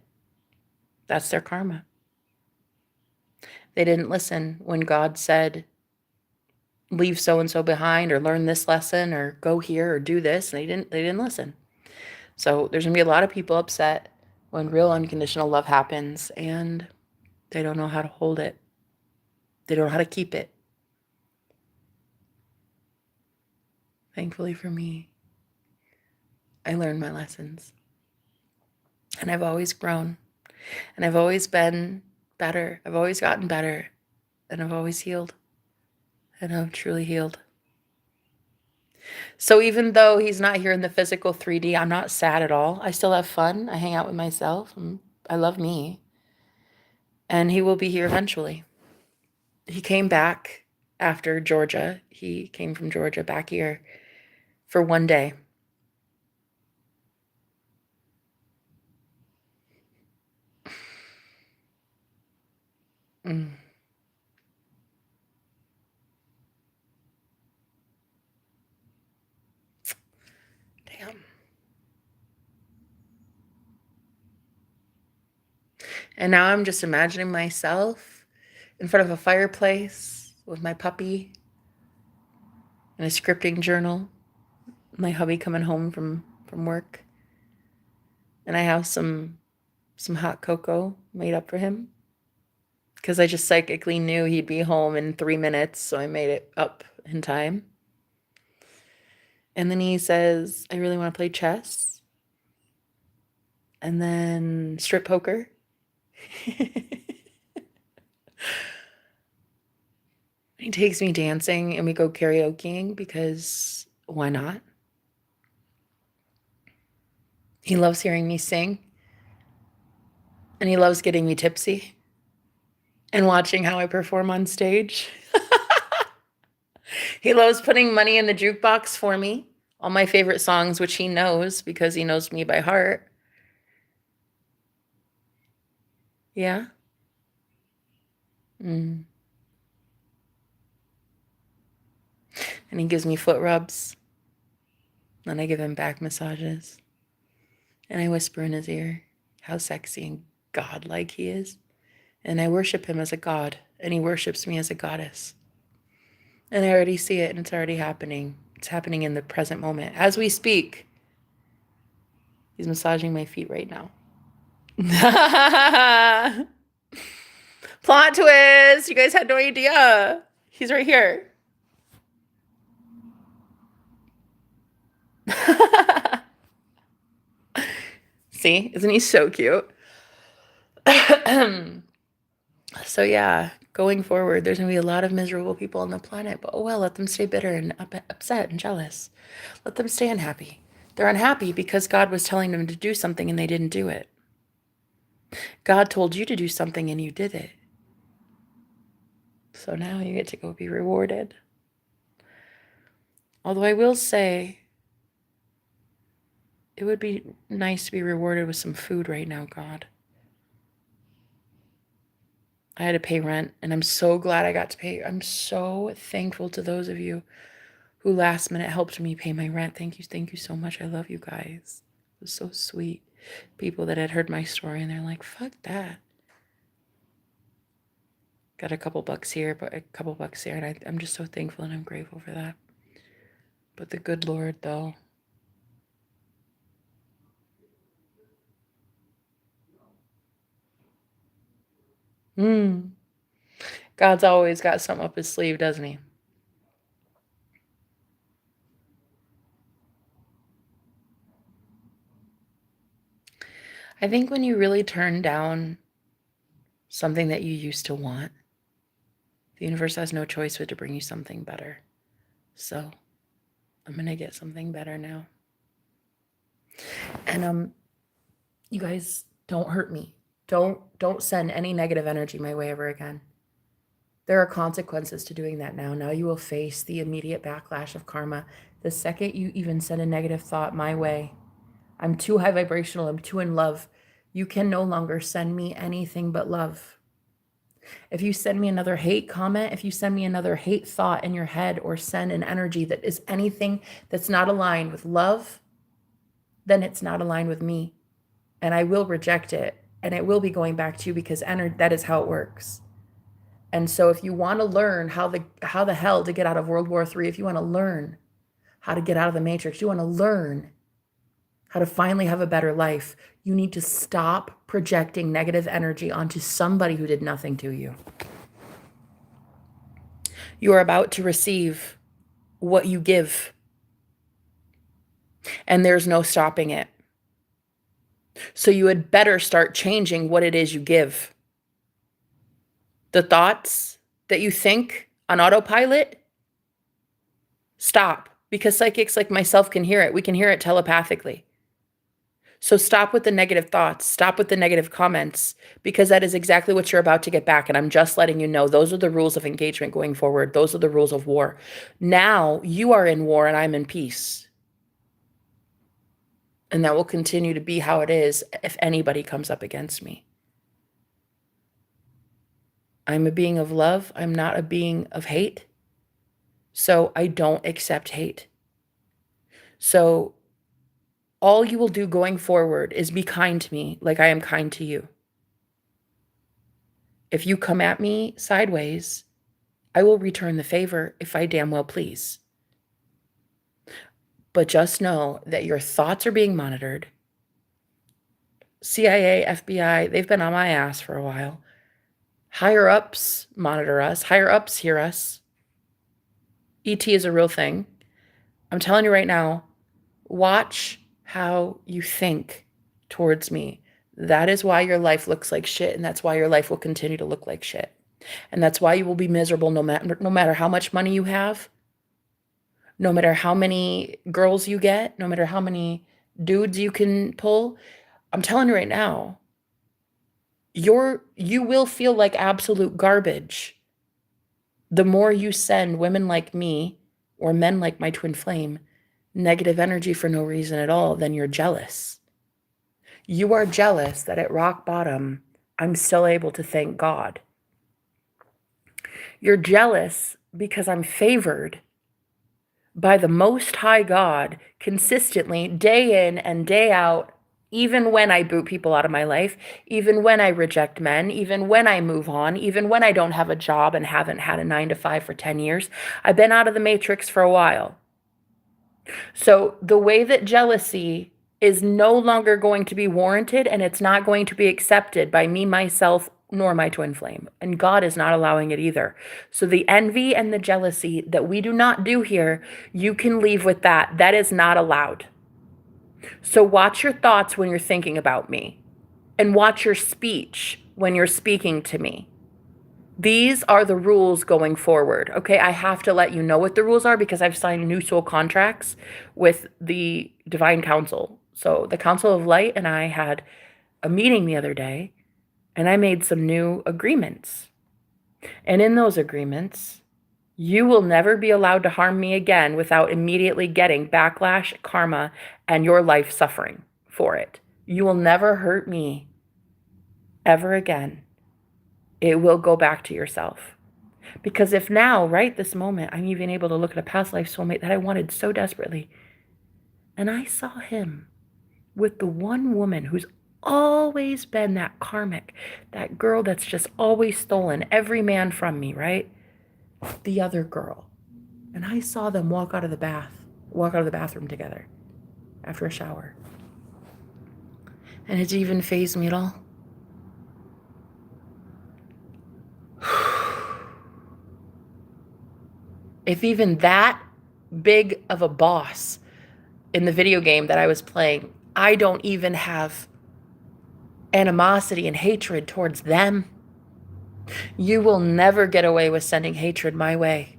A: That's their karma. They didn't listen when God said, leave so-and-so behind or learn this lesson or go here or do this. And they didn't listen. So there's going to be a lot of people upset when real unconditional love happens and they don't know how to hold it. They don't know how to keep it. Thankfully for me, I learned my lessons. And I've always grown. And I've always been better. I've always gotten better. And I've always healed. And I've truly healed. So even though he's not here in the physical 3D, I'm not sad at all. I still have fun. I hang out with myself. I love me. And he will be here eventually. He came back after Georgia. He came from Georgia back here for one day. Mm. Damn. And now I'm just imagining myself in front of a fireplace with my puppy and a scripting journal, my hubby coming home from work. And I have some hot cocoa made up for him because I just psychically knew he'd be home in 3 minutes, so I made it up in time. And then he says, I really want to play chess. And then strip poker. He takes me dancing and we go karaokeing because why not? He loves hearing me sing. And he loves getting me tipsy and watching how I perform on stage. He loves putting money in the jukebox for me. All my favorite songs, which he knows because he knows me by heart. Yeah. Mm. And he gives me foot rubs. Then I give him back massages. And I whisper in his ear how sexy and godlike he is. And I worship him as a god, and he worships me as a goddess. And I already see it, and it's already happening. It's happening in the present moment. As we speak, he's massaging my feet right now. Plot twist! You guys had no idea. He's right here. See? Isn't he so cute? So yeah, going forward, there's going to be a lot of miserable people on the planet, but oh well, let them stay bitter and upset and jealous. Let them stay unhappy. They're unhappy because God was telling them to do something and they didn't do it. God told you to do something and you did it. So now you get to go be rewarded. Although I will say, it would be nice to be rewarded with some food right now, God. I had to pay rent, and I'm so glad I got to pay. I'm so thankful to those of you who last minute helped me pay my rent. Thank you so much. I love you guys. It was so sweet. People that had heard my story, and they're like, fuck that. Got a couple bucks here, but a couple bucks there, and I'm just so thankful and I'm grateful for that. But the good Lord, though. God's always got something up his sleeve, doesn't he? I think when you really turn down something that you used to want, the universe has no choice but to bring you something better. So I'm going to get something better now. And you guys, don't hurt me. Don't send any negative energy my way ever again. There are consequences to doing that now. Now you will face the immediate backlash of karma. The second you even send a negative thought my way, I'm too high vibrational, I'm too in love. You can no longer send me anything but love. If you send me another hate comment, if you send me another hate thought in your head, or send an energy that is anything that's not aligned with love, then it's not aligned with me. And I will reject it. And it will be going back to you because that is how it works. And so if you want to learn how the hell to get out of World War III, if you want to learn how to get out of the matrix, you want to learn how to finally have a better life, you need to stop projecting negative energy onto somebody who did nothing to you. You are about to receive what you give, and there's no stopping it. So you had better start changing what it is you give. The thoughts that you think on autopilot, stop, because psychics like myself can hear it. We can hear it telepathically. So stop with the negative thoughts, stop with the negative comments, because that is exactly what you're about to get back. And I'm just letting you know, those are the rules of engagement going forward. Those are the rules of war. Now you are in war and I'm in peace. And that will continue to be how it is if anybody comes up against me. I'm a being of love. I'm not a being of hate. So I don't accept hate. So all you will do going forward is be kind to me like I am kind to you. If you come at me sideways, I will return the favor if I damn well please. But just know that your thoughts are being monitored. CIA, FBI, they've been on my ass for a while. Higher ups monitor us. Higher ups hear us. ET is a real thing. I'm telling you right now, watch how you think towards me. That is why your life looks like shit, and that's why your life will continue to look like shit. And that's why you will be miserable no matter how much money you have, no matter how many girls you get, no matter how many dudes you can pull. I'm telling you right now, you will feel like absolute garbage the more you send women like me or men like my twin flame negative energy for no reason at all, then you're jealous. You are jealous that at rock bottom, I'm still able to thank God. You're jealous because I'm favored by the Most High God consistently, day in and day out, even when I boot people out of my life, even when I reject men, even when I move on, even when I don't have a job and haven't had a 9 to 5 for 10 years. I've been out of the matrix for a while. So the way that jealousy is no longer going to be warranted and it's not going to be accepted by me, myself, nor my twin flame. And God is not allowing it either. So the envy and the jealousy that we do not do here, you can leave with that. That is not allowed. So watch your thoughts when you're thinking about me, and watch your speech when you're speaking to me. These are the rules going forward. Okay, I have to let you know what the rules are because I've signed new soul contracts with the Divine Council. So the Council of Light and I had a meeting the other day, and I made some new agreements. And in those agreements, you will never be allowed to harm me again without immediately getting backlash, karma, and your life suffering for it. You will never hurt me ever again. It will go back to yourself. Because if now, right this moment, I'm even able to look at a past life soulmate that I wanted so desperately, and I saw him with the one woman who's always been that karmic, that girl that's just always stolen every man from me, right? The other girl. And I saw them walk out of the bathroom together after a shower. And it didn't even faze me at all. If even that big of a boss in the video game that I was playing, I don't even have animosity and hatred towards them, you will never get away with sending hatred my way.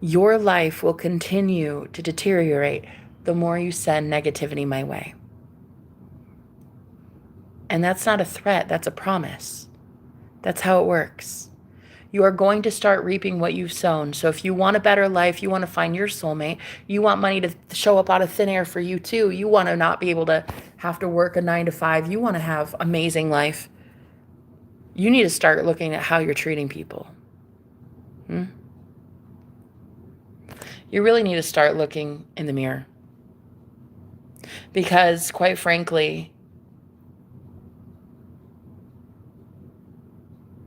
A: Your life will continue to deteriorate the more you send negativity my way. And that's not a threat, that's a promise. That's how it works. You are going to start reaping what you've sown. So if you want a better life, you want to find your soulmate, you want money to show up out of thin air for you too, you want to not be able to have to work a 9 to 5, you want to have amazing life, you need to start looking at how you're treating people. You really need to start looking in the mirror. Because quite frankly,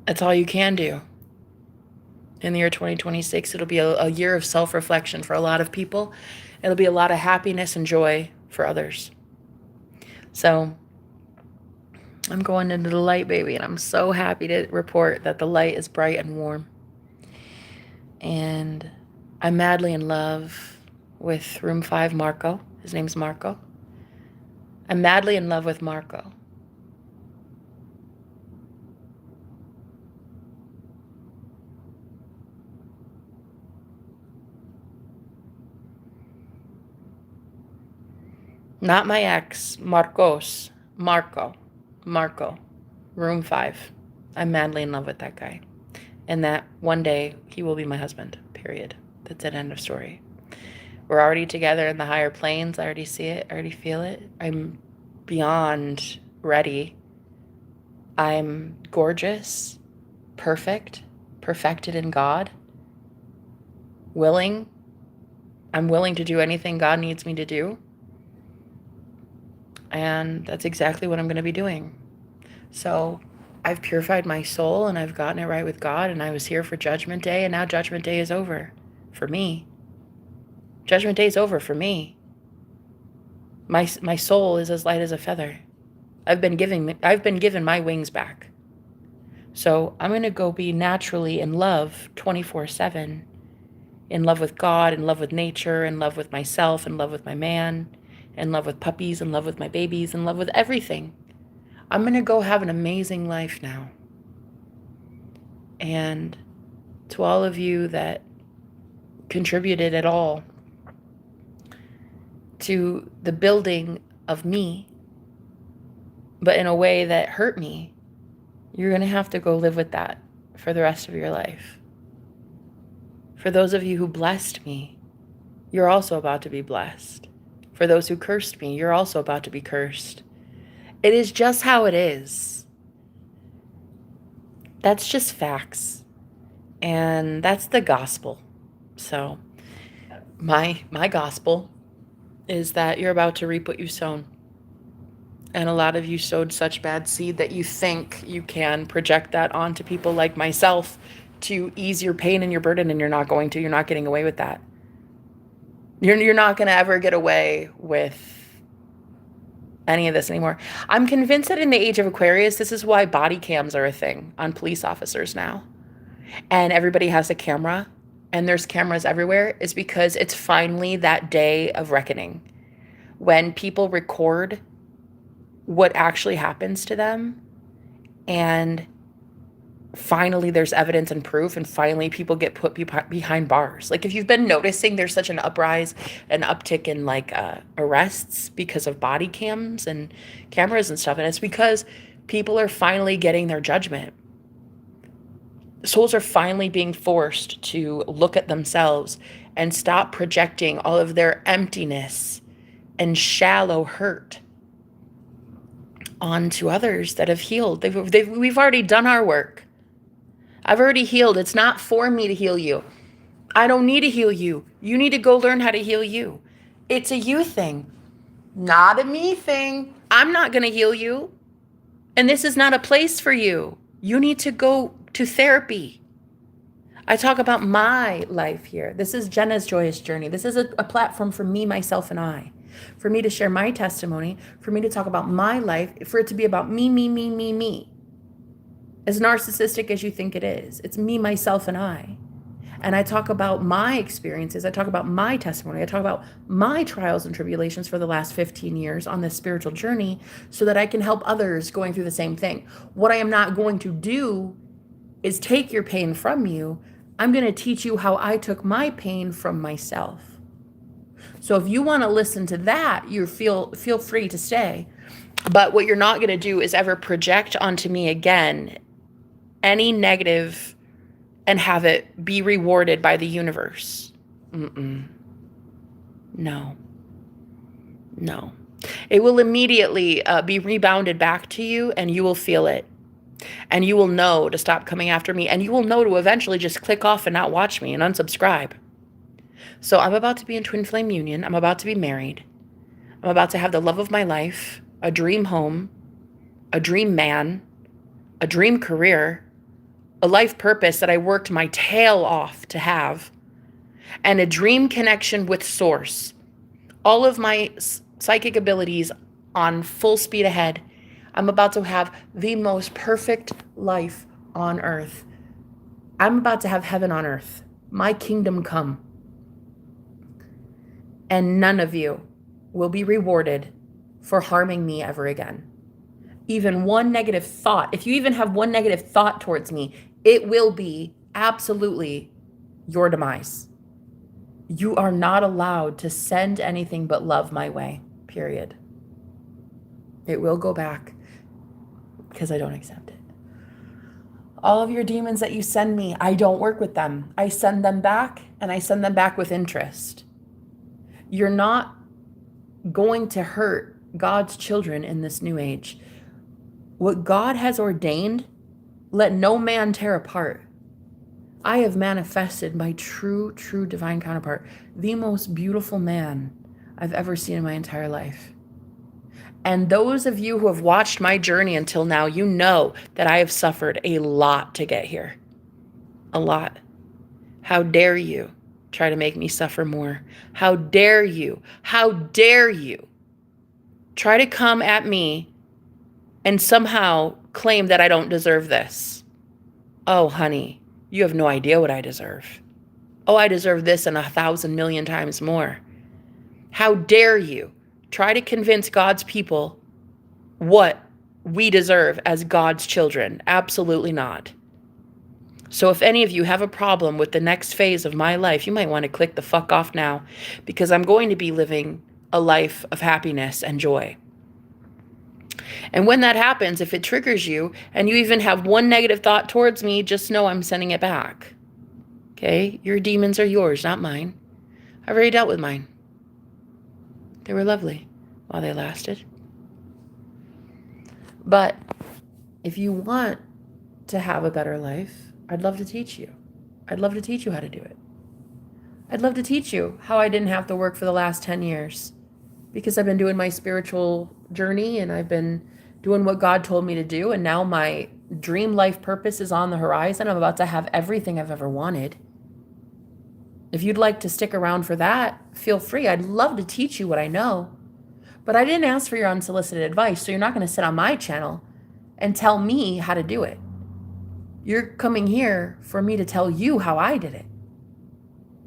A: that's all you can do. In the year 2026, it'll be a year of self-reflection for a lot of people. It'll be a lot of happiness and joy for others. So I'm going into the light, baby, and I'm so happy to report that the light is bright and warm. And I'm madly in love with room 5, Marco. His name's Marco. I'm madly in love with Marco. Not my ex, Marcos. Marco. Room 5. I'm madly in love with that guy. And that one day he will be my husband, period. That's an end of story. We're already together in the higher planes. I already see it. I already feel it. I'm beyond ready. I'm gorgeous, perfect, perfected in God, willing. I'm willing to do anything God needs me to do. And that's exactly what I'm going to be doing. So I've purified my soul and I've gotten it right with God, and I was here for Judgment Day, and now Judgment Day is over for me. Judgment Day is over for me. My soul is as light as a feather. I've been given my wings back. So I'm going to go be naturally in love 24/7, in love with God, in love with nature, in love with myself, in love with my man, in love with puppies, in love with my babies, in love with everything. I'm going to go have an amazing life now. And to all of you that contributed at all to the building of me, but in a way that hurt me, you're going to have to go live with that for the rest of your life. For those of you who blessed me, you're also about to be blessed. For those who cursed me, you're also about to be cursed. It is just how it is. That's just facts. And that's the gospel. So my gospel is that you're about to reap what you sown. And a lot of you sowed such bad seed that you think you can project that onto people like myself to ease your pain and your burden, and you're not going to. You're not getting away with that. You're not going to ever get away with any of this anymore. I'm convinced that in the age of Aquarius, this is why body cams are a thing on police officers now. And everybody has a camera, and there's cameras everywhere, is because it's finally that day of reckoning when people record what actually happens to them, and finally there's evidence and proof, and finally people get put behind bars. Like, if you've been noticing, there's such an uptick in like arrests because of body cams and cameras and stuff, and it's because people are finally getting their judgment. Souls are finally being forced to look at themselves and stop projecting all of their emptiness and shallow hurt onto others that have healed. We've already done our work. I've already healed. It's not for me to heal you. I don't need to heal you. You need to go learn how to heal you. It's a you thing, not a me thing. I'm not going to heal you. And this is not a place for you. You need to go to therapy. I talk about my life here. This is Jenna's Joyous Journey. This is a platform for me, myself, and I. For me to share my testimony, for me to talk about my life, for it to be about me, me, me, me, me. As narcissistic as you think it is, it's me, myself, and I. And I talk about my experiences. I talk about my testimony. I talk about my trials and tribulations for the last 15 years on this spiritual journey so that I can help others going through the same thing. What I am not going to do is take your pain from you. I'm going to teach you how I took my pain from myself. So if you want to listen to that, you feel free to stay. But what you're not going to do is ever project onto me again any negative and have it be rewarded by the universe. No. It will immediately be rebounded back to you, and you will feel it. And you will know to stop coming after me, and you will know to eventually just click off and not watch me and unsubscribe. So I'm about to be in twin flame union. I'm about to be married. I'm about to have the love of my life, a dream home, a dream man, a dream career, a life purpose that I worked my tail off to have, and a dream connection with Source. All of my psychic abilities on full speed ahead. I'm about to have the most perfect life on earth. I'm about to have heaven on earth. My kingdom come. And none of you will be rewarded for harming me ever again. Even one negative thought, if you even have one negative thought towards me, it will be absolutely your demise. You are not allowed to send anything but love my way, period. It will go back because I don't accept it. All of your demons that you send me, I don't work with them. I send them back, and I send them back with interest. You're not going to hurt God's children in this new age. What God has ordained, let no man tear apart. I have manifested my true divine counterpart, the most beautiful man I've ever seen in my entire life. And those of you who have watched my journey until now, you know that I have suffered a lot to get here. A lot. How dare you try to make me suffer more? How dare you? How dare you try to come at me and somehow claim that I don't deserve this? Oh, honey, you have no idea what I deserve. Oh, I deserve this and 1,000 million times more. How dare you try to convince God's people what we deserve as God's children? Absolutely not. So if any of you have a problem with the next phase of my life, you might want to click the fuck off now, because I'm going to be living a life of happiness and joy. And when that happens, if it triggers you and you even have one negative thought towards me, just know I'm sending it back. Okay? Your demons are yours, not mine. I've already dealt with mine. They were lovely while they lasted. But if you want to have a better life, I'd love to teach you. I'd love to teach you how to do it. I'd love to teach you how I didn't have to work for the last 10 years because I've been doing my spiritual journey and I've been doing what God told me to do. And now my dream life purpose is on the horizon. I'm about to have everything I've ever wanted. If you'd like to stick around for that, feel free. I'd love to teach you what I know. But I didn't ask for your unsolicited advice, so you're not going to sit on my channel and tell me how to do it. You're coming here for me to tell you how I did it.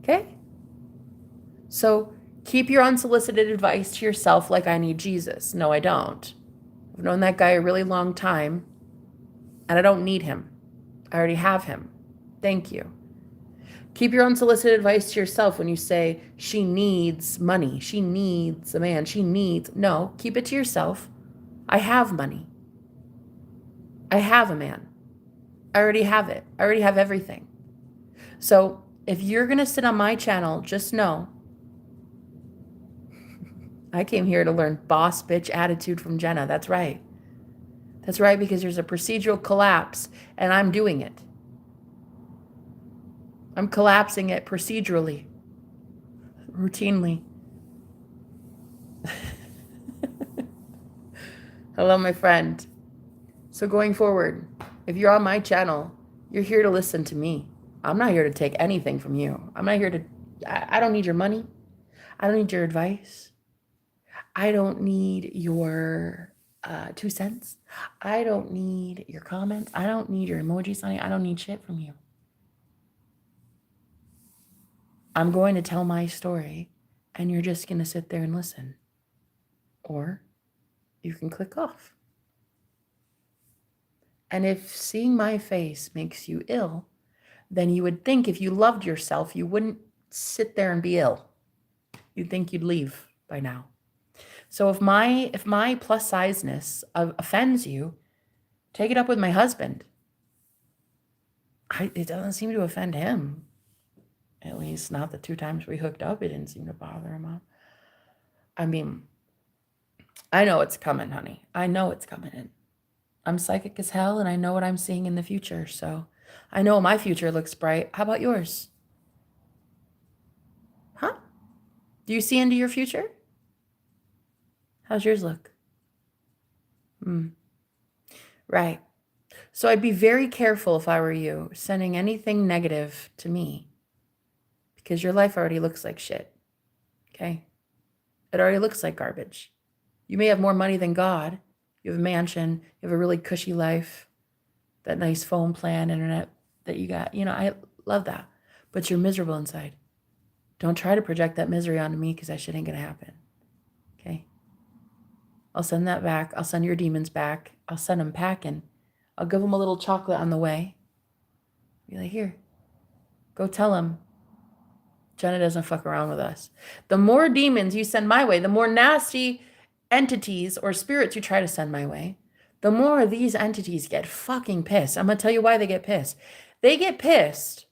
A: Okay? So keep your unsolicited advice to yourself like I need Jesus. No, I don't. I've known that guy a really long time, and I don't need him. I already have him. Thank you. Keep your unsolicited advice to yourself when you say, she needs money, she needs a man, she needs... No, keep it to yourself. I have money. I have a man. I already have it. I already have everything. So if you're going to sit on my channel, just know I came here to learn boss bitch attitude from Jenna. That's right. That's right, because there's a procedural collapse, and I'm doing it. I'm collapsing it procedurally, routinely. Hello, my friend. So going forward, if you're on my channel, you're here to listen to me. I'm not here to take anything from you. I'm not here to... I don't need your money. I don't need your advice. I don't need your 2 cents. I don't need your comments. I don't need your emojis, honey. I don't need shit from you. I'm going to tell my story, and you're just going to sit there and listen. Or you can click off. And if seeing my face makes you ill, then you would think if you loved yourself, you wouldn't sit there and be ill. You'd think you'd leave by now. So if my plus sizeness offends you, take it up with my husband. It doesn't seem to offend him. At least not the 2 times we hooked up. It didn't seem to bother him. I mean, I know it's coming, honey. I know it's coming in. I'm psychic as hell, and I know what I'm seeing in the future. So I know my future looks bright. How about yours? Huh? Do you see into your future? How's yours look? Right. So I'd be very careful if I were you sending anything negative to me, because your life already looks like shit. Okay? It already looks like garbage. You may have more money than God. You have a mansion. You have a really cushy life. That nice phone plan, internet that you got. You know, I love that. But you're miserable inside. Don't try to project that misery onto me, because that shit ain't going to happen. Okay? I'll send that back. I'll send your demons back. I'll send them packing. I'll give them a little chocolate on the way. Be like, here, go tell them Jenna doesn't fuck around with us. The more demons you send my way, the more nasty entities or spirits you try to send my way, the more these entities get fucking pissed. I'm going to tell you why they get pissed. They get pissed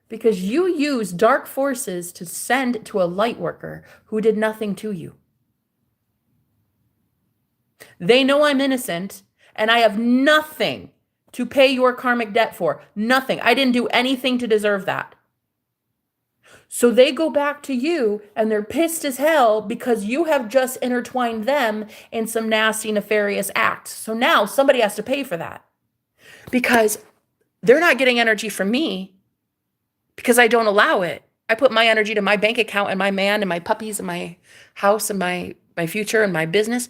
A: because you use dark forces to send to a light worker who did nothing to you. They know I'm innocent, and I have nothing to pay your karmic debt for. Nothing. I didn't do anything to deserve that. So they go back to you, and they're pissed as hell because you have just intertwined them in some nasty, nefarious act. So now somebody has to pay for that, because they're not getting energy from me because I don't allow it. I put my energy to my bank account and my man and my puppies and my house and my future and my business.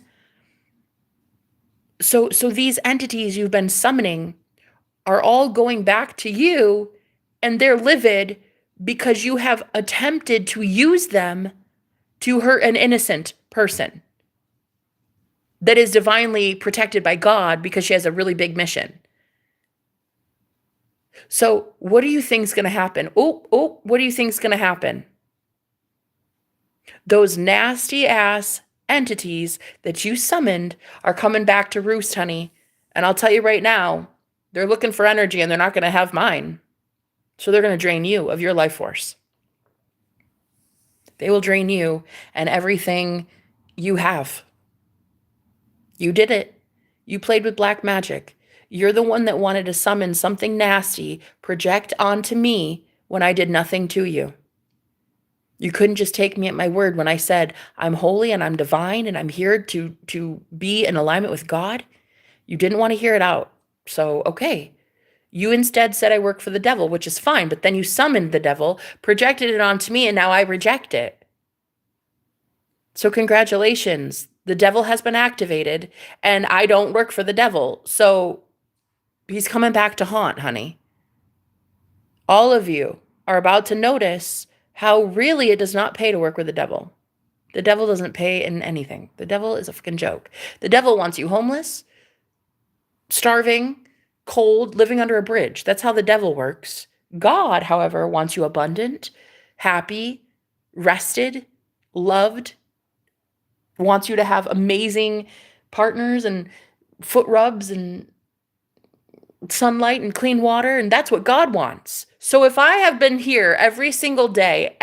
A: So these entities you've been summoning are all going back to you, and they're livid because you have attempted to use them to hurt an innocent person that is divinely protected by God because she has a really big mission. So what do you think is going to happen? What do you think is going to happen? Those nasty ass entities that you summoned are coming back to roost, honey. And I'll tell you right now, they're looking for energy, and they're not going to have mine. So they're going to drain you of your life force. They will drain you and everything you have. You did it. You played with black magic. You're the one that wanted to summon something nasty, project onto me when I did nothing to you. You couldn't just take me at my word when I said, I'm holy and I'm divine and I'm here to be in alignment with God. You didn't want to hear it out. So, okay. You instead said I work for the devil, which is fine, but then you summoned the devil, projected it onto me, and now I reject it. So, congratulations. The devil has been activated, and I don't work for the devil. So, he's coming back to haunt, honey. All of you are about to notice how really it does not pay to work with the devil. The devil doesn't pay in anything. The devil is a fucking joke. The devil wants you homeless, starving, cold, living under a bridge. That's how the devil works. God, however, wants you abundant, happy, rested, loved, wants you to have amazing partners and foot rubs and sunlight and clean water. And that's what God wants. So if I have been here every single day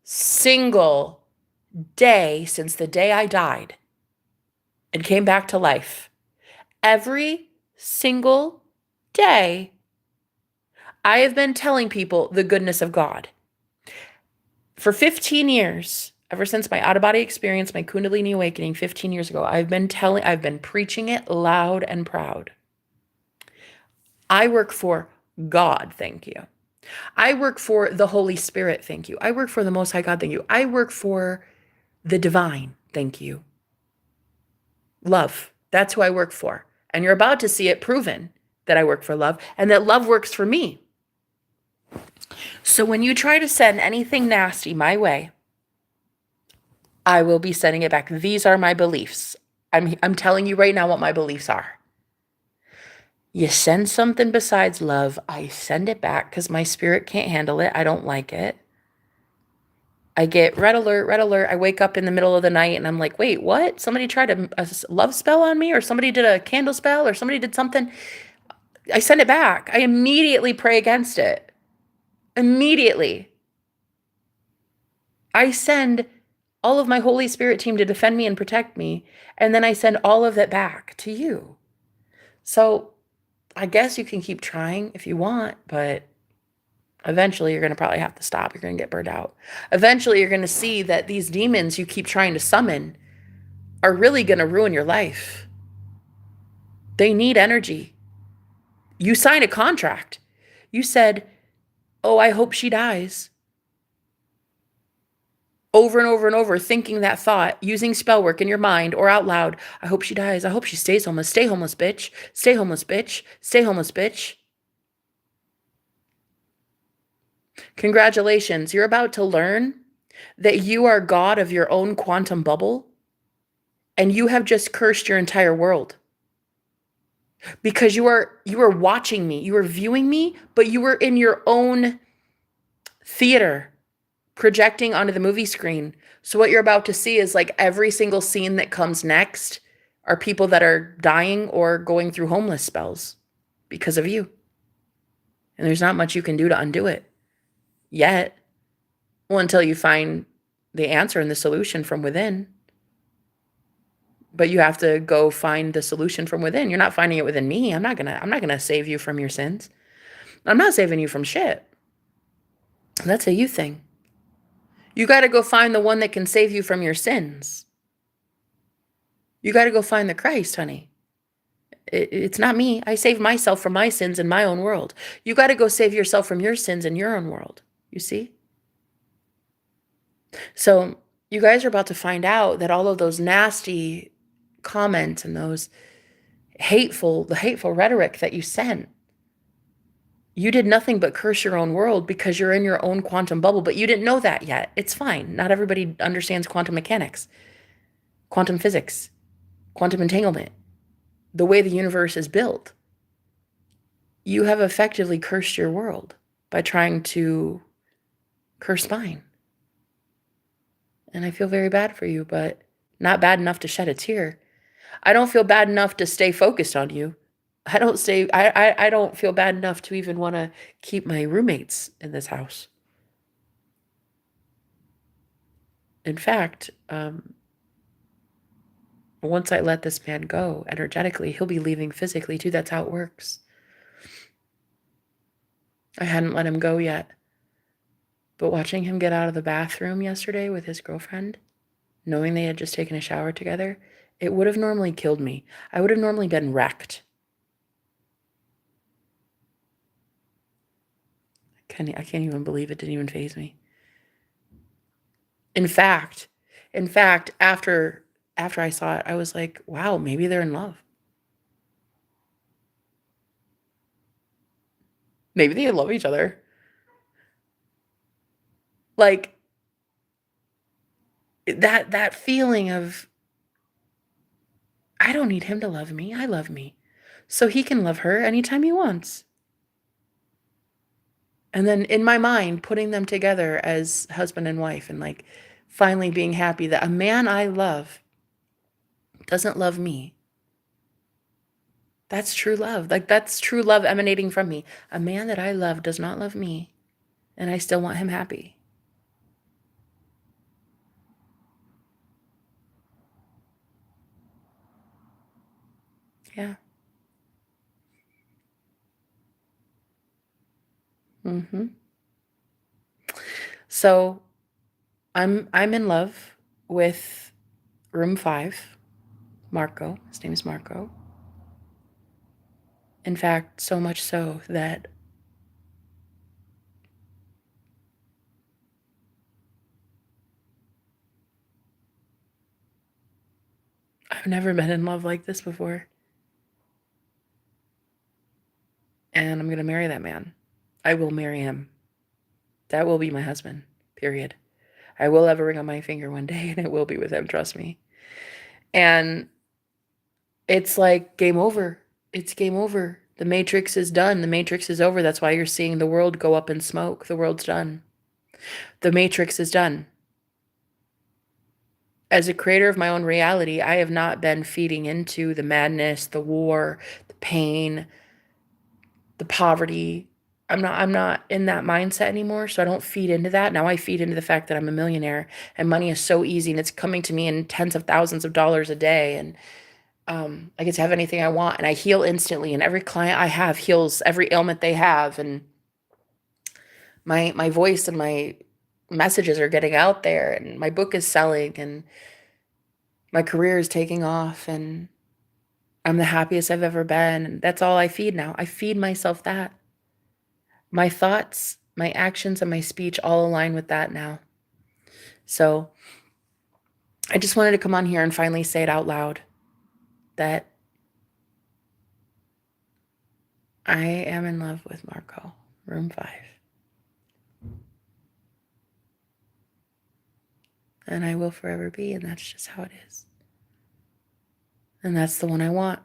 A: since the day I died and came back to life, every single day, I have been telling people the goodness of God. For 15 years, ever since my out-of-body experience, my Kundalini awakening 15 years ago, I've been preaching it loud and proud. I work for God, thank you. I work for the Holy Spirit, thank you. I work for the Most High God, thank you. I work for the divine, thank you. Love, that's who I work for. And you're about to see it proven that I work for love and that love works for me. So when you try to send anything nasty my way, I will be sending it back. These are my beliefs. I'm telling you right now what my beliefs are. You send something besides love, I send it back because my spirit can't handle it. I don't like it. I get red alert, red alert. I wake up in the middle of the night and I'm like, wait, what? Somebody tried a love spell on me, or somebody did a candle spell, or somebody did something. I send it back. I immediately pray against it. Immediately. I send all of my Holy Spirit team to defend me and protect me, and then I send all of it back to you. So I guess you can keep trying if you want, but eventually you're going to probably have to stop. You're going to get burned out. Eventually you're going to see that these demons you keep trying to summon are really going to ruin your life. They need energy. You signed a contract. You said, oh, I hope she dies. Over and over and over, thinking that thought, using spell work in your mind or out loud. I hope she dies. I hope she stays homeless. Stay homeless, bitch. Stay homeless, bitch. Stay homeless, bitch. Congratulations. You're about to learn that you are God of your own quantum bubble, and you have just cursed your entire world. Because you are watching me. You are viewing me, but you were in your own theater, projecting onto the movie screen. So what you're about to see is like every single scene that comes next are people that are dying or going through homeless spells because of you. And there's not much you can do to undo it yet. Well, until you find the answer and the solution from within. But you have to go find the solution from within. You're not finding it within me. I'm not gonna save you from your sins. I'm not saving you from shit. That's a you thing. You got to go find the one that can save you from your sins. You got to go find the Christ, honey. It's not me. I save myself from my sins in my own world. You got to go save yourself from your sins in your own world. You see? So you guys are about to find out that all of those nasty comments and those the hateful rhetoric that you sent, you did nothing but curse your own world because you're in your own quantum bubble, but you didn't know that yet. It's fine. Not everybody understands quantum mechanics, quantum physics, quantum entanglement, the way the universe is built. You have effectively cursed your world by trying to curse mine. And I feel very bad for you, but not bad enough to shed a tear. I don't feel bad enough to stay focused on you. I don't feel bad enough to even want to keep my roommates in this house. In fact, once I let this man go energetically, he'll be leaving physically too. That's how it works. I hadn't let him go yet. But watching him get out of the bathroom yesterday with his girlfriend, knowing they had just taken a shower together, it would have normally killed me. I would have normally been wrecked. I can't even believe it didn't even faze me. In fact, after I saw it, I was like, wow, maybe they're in love. Maybe they love each other. Like that feeling of I don't need him to love me. I love me. So he can love her anytime he wants. And then in my mind, putting them together as husband and wife and like finally being happy that a man I love doesn't love me. That's true love. Like that's true love emanating from me. A man that I love does not love me, and I still want him happy. Yeah. Mhm. So, I'm in love with room 5, Marco. His name is Marco. In fact, so much so that I've never been in love like this before. And I'm going to marry that man. I will marry him. That will be my husband. Period. I will have a ring on my finger one day and it will be with him, trust me. And it's like game over. It's game over. The Matrix is done. The Matrix is over. That's why you're seeing the world go up in smoke. The world's done. The Matrix is done. As a creator of my own reality, I have not been feeding into the madness, the war, the pain, the poverty. I'm not in that mindset anymore, so I don't feed into that. Now I feed into the fact that I'm a millionaire and money is so easy and it's coming to me in tens of thousands of dollars a day, and I get to have anything I want and I heal instantly, and every client I have heals every ailment they have, and my voice and my messages are getting out there, and my book is selling, and my career is taking off, and I'm the happiest I've ever been. And that's all I feed now. I feed myself that. My thoughts, my actions, and my speech all align with that now. So I just wanted to come on here and finally say it out loud that I am in love with Marco, room 5. And I will forever be, and that's just how it is. And that's the one I want,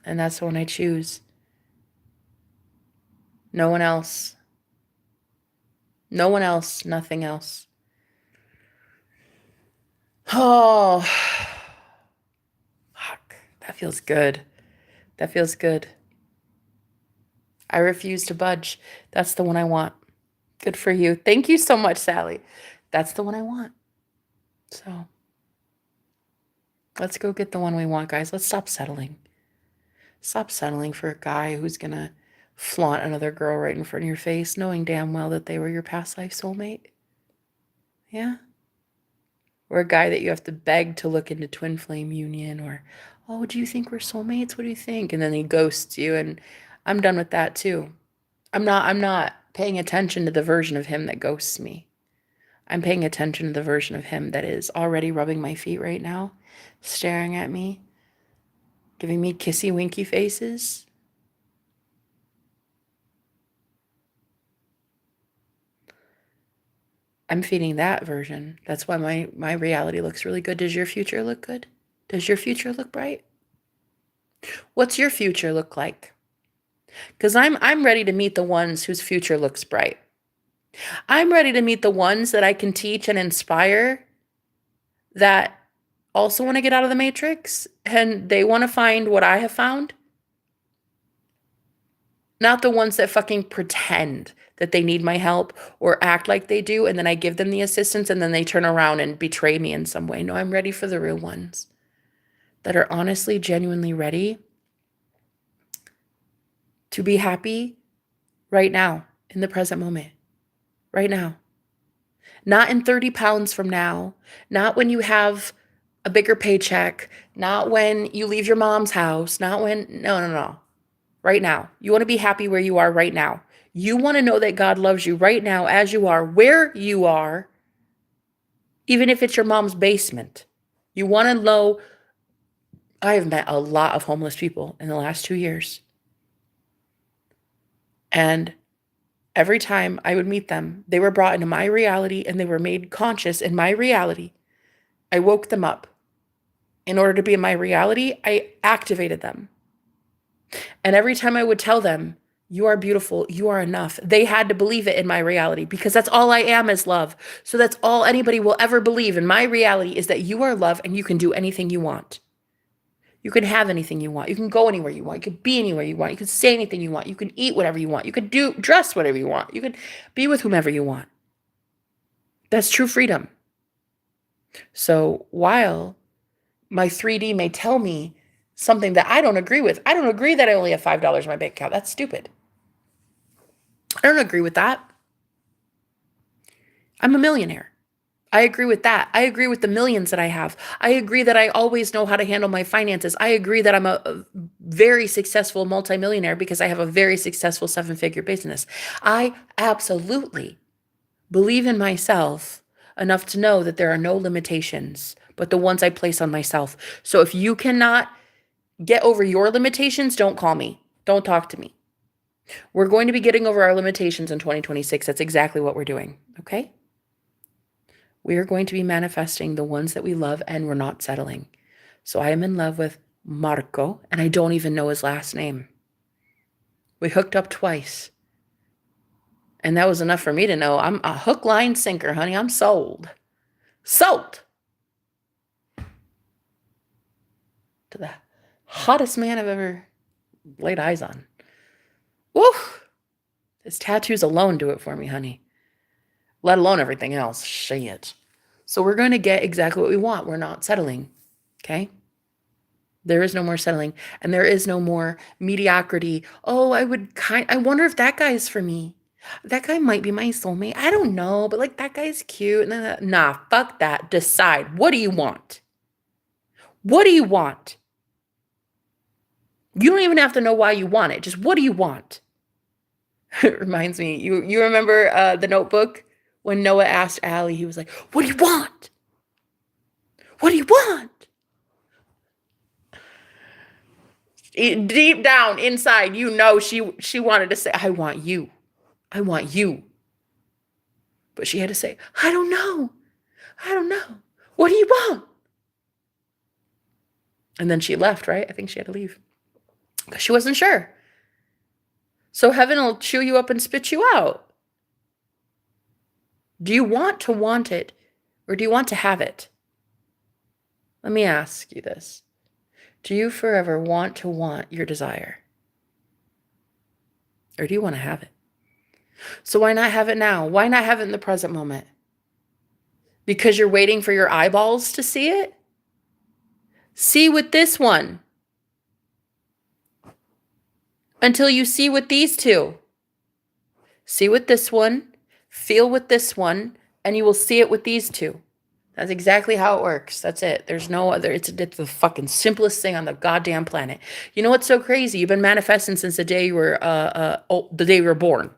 A: and that's the one I choose. No one else. No one else, nothing else. Oh, fuck. That feels good. That feels good. I refuse to budge. That's the one I want. Good for you. Thank you so much, Sally. That's the one I want. So let's go get the one we want, guys. Let's stop settling. Stop settling for a guy who's going to flaunt another girl right in front of your face, knowing damn well that they were your past life soulmate. Yeah. Or a guy that you have to beg to look into twin flame union, or, oh, do you think we're soulmates? What do you think? And then he ghosts you. And I'm done with that too. I'm not paying attention to the version of him that ghosts me. I'm paying attention to the version of him that is already rubbing my feet right now, staring at me, giving me kissy winky faces. I'm feeding that version. That's why my reality looks really good. Does your future look good? Does your future look bright? What's your future look like? Because I'm ready to meet the ones whose future looks bright. I'm ready to meet the ones that I can teach and inspire that also want to get out of the matrix and they want to find what I have found. Not the ones that fucking pretend that they need my help or act like they do, and then I give them the assistance and then they turn around and betray me in some way. No, I'm ready for the real ones that are honestly, genuinely ready to be happy right now, in the present moment, right now. Not in 30 pounds from now, not when you have a bigger paycheck, not when you leave your mom's house, not when, no, no, no. Right now. You want to be happy where you are right now. You want to know that God loves you right now as you are, where you are, even if it's your mom's basement. You want to know. I have met a lot of homeless people in the last 2 years. And every time I would meet them, they were brought into my reality and they were made conscious in my reality. I woke them up. In order to be in my reality, I activated them. And every time I would tell them, you are beautiful, you are enough, they had to believe it in my reality because that's all I am is love. So that's all anybody will ever believe in my reality is that you are love and you can do anything you want. You can have anything you want. You can go anywhere you want. You can be anywhere you want. You can say anything you want. You can eat whatever you want. You can dress whatever you want. You can be with whomever you want. That's true freedom. So while my 3D may tell me something that I don't agree with, I don't agree that I only have $5 in my bank account. That's stupid. I don't agree with that. I'm a millionaire. I agree with that. I agree with the millions that I have. I agree that I always know how to handle my finances. I agree that I'm a very successful multimillionaire because I have a very successful 7-figure business. I absolutely believe in myself enough to know that there are no limitations but the ones I place on myself. So if you cannot get over your limitations, don't call me. Don't talk to me. We're going to be getting over our limitations in 2026. That's exactly what we're doing. Okay? We are going to be manifesting the ones that we love and we're not settling. So I am in love with Marco and I don't even know his last name. We hooked up twice. And that was enough for me to know I'm a hook, line, sinker, honey. I'm sold. Sold to the hottest man I've ever laid eyes on. Woo! His tattoos alone do it for me, honey. Let alone everything else. Shit. So we're going to get exactly what we want. We're not settling. Okay? There is no more settling. And there is no more mediocrity. Oh, I wonder if that guy's for me. That guy might be my soulmate. I don't know, but like that guy's cute. And then, nah, fuck that. Decide. What do you want? What do you want? You don't even have to know why you want it. Just what do you want? It reminds me, you remember the Notebook when Noah asked Allie, he was like, "What do you want? What do you want?" Deep down inside, you know she wanted to say, "I want you. I want you." But she had to say, "I don't know. I don't know. What do you want?" And then she left, right? I think she had to leave because she wasn't sure. So heaven will chew you up and spit you out. Do you want it or do you want to have it? Let me ask you this. Do you forever want your desire? Or do you want to have it? So why not have it now? Why not have it in the present moment? Because you're waiting for your eyeballs to see it? See with this one. Until you see with these two. See with this one, feel with this one, and you will see it with these two. That's exactly how it works. That's it. There's no other. It's the fucking simplest thing on the goddamn planet. You know what's so crazy? You've been manifesting since the day you were the day you were born.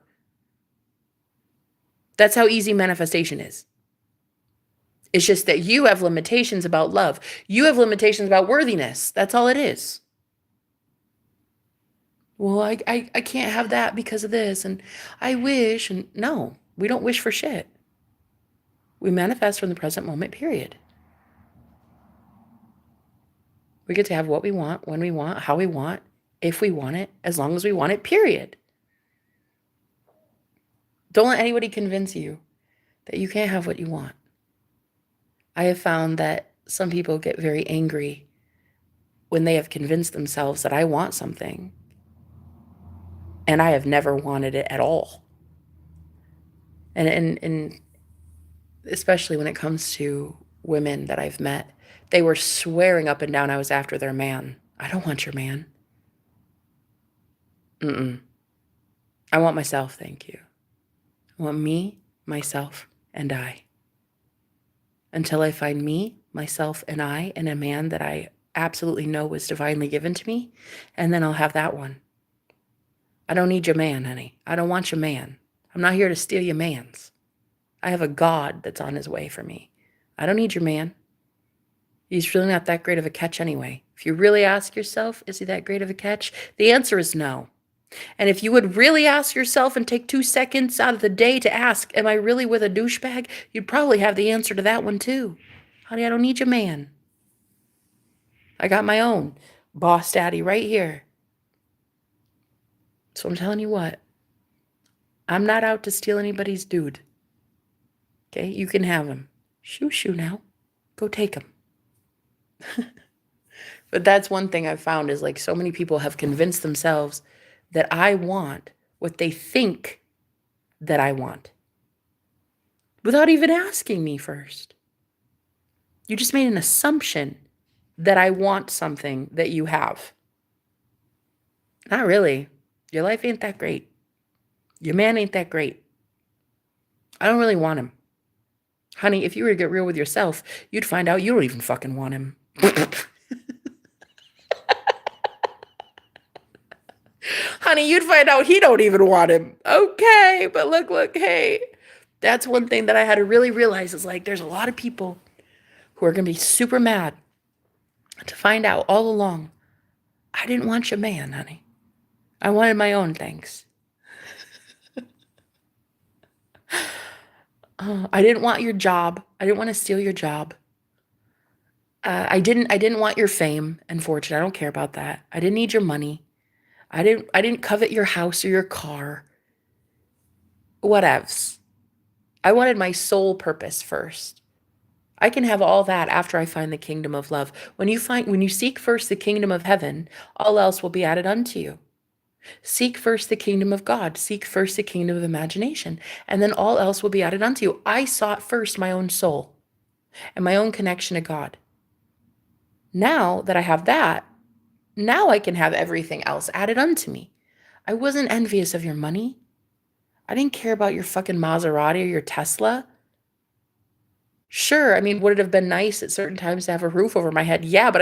A: That's how easy manifestation is. It's just that you have limitations about love. You have limitations about worthiness. That's all it is. Well, I can't have that because of this, and I wish, and no, we don't wish for shit. We manifest from the present moment, period. We get to have what we want, when we want, how we want, if we want it, as long as we want it, period. Don't let anybody convince you that you can't have what you want. I have found that some people get very angry when they have convinced themselves that I want something. And I have never wanted it at all. And especially when it comes to women that I've met, they were swearing up and down I was after their man. I don't want your man. Mm-mm. I want myself, thank you. I want me, myself, and I. Until I find me, myself, and I, and a man that I absolutely know was divinely given to me, and then I'll have that one. I don't need your man, honey. I don't want your man. I'm not here to steal your mans. I have a God that's on his way for me. I don't need your man. He's really not that great of a catch anyway. If you really ask yourself, is he that great of a catch? The answer is no. And if you would really ask yourself and take 2 seconds out of the day to ask, am I really with a douchebag? You'd probably have the answer to that one too. Honey, I don't need your man. I got my own boss daddy right here. So I'm telling you what, I'm not out to steal anybody's dude. Okay, you can have him. Shoo shoo now. Go take him. But that's one thing I've found is like so many people have convinced themselves that I want what they think that I want without even asking me first. You just made an assumption that I want something that you have. Not really. Your life ain't that great. Your man ain't that great. I don't really want him. Honey, if you were to get real with yourself, you'd find out you don't even fucking want him. Honey, you'd find out he don't even want him. Okay, but look, hey. That's one thing that I had to really realize is like there's a lot of people who are going to be super mad to find out all along, I didn't want your man, honey. I wanted my own things. I didn't want your job. I didn't want to steal your job. I didn't want your fame and fortune. I don't care about that. I didn't need your money. I didn't covet your house or your car. Whatevs. I wanted my sole purpose first. I can have all that after I find the kingdom of love. When you seek first the kingdom of heaven, all else will be added unto you. Seek first the kingdom of God. Seek first the kingdom of imagination, and then all else will be added unto you. I sought first my own soul and my own connection to God. Now that I have that, now I can have everything else added unto me. I wasn't envious of your money. I didn't care about your fucking Maserati or your Tesla. Sure, I mean, would it have been nice at certain times to have a roof over my head? Yeah, but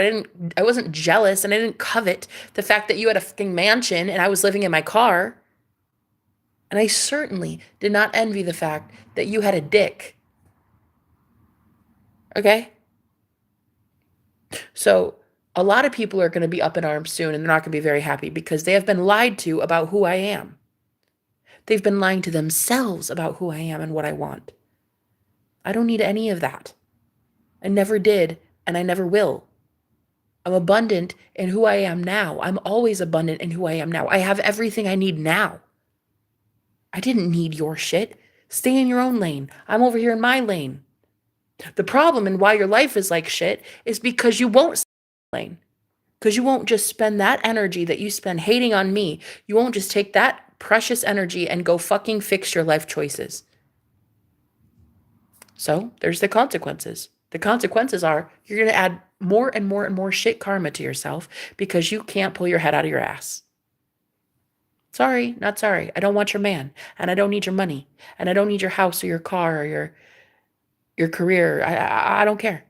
A: I wasn't jealous and I didn't covet the fact that you had a fucking mansion and I was living in my car. And I certainly did not envy the fact that you had a dick. Okay? So, a lot of people are going to be up in arms soon and they're not going to be very happy because they have been lied to about who I am. They've been lying to themselves about who I am and what I want. I don't need any of that. I never did, and I never will. I'm abundant in who I am now. I'm always abundant in who I am now. I have everything I need now. I didn't need your shit. Stay in your own lane. I'm over here in my lane. The problem and why your life is like shit is because you won't stay in your lane. Because you won't just spend that energy that you spend hating on me. You won't just take that precious energy and go fucking fix your life choices. So there's the consequences. The consequences are you're going to add more and more and more shit karma to yourself because you can't pull your head out of your ass. Sorry, not sorry. I don't want your man, and I don't need your money, and I don't need your house or your car or your career. I don't care.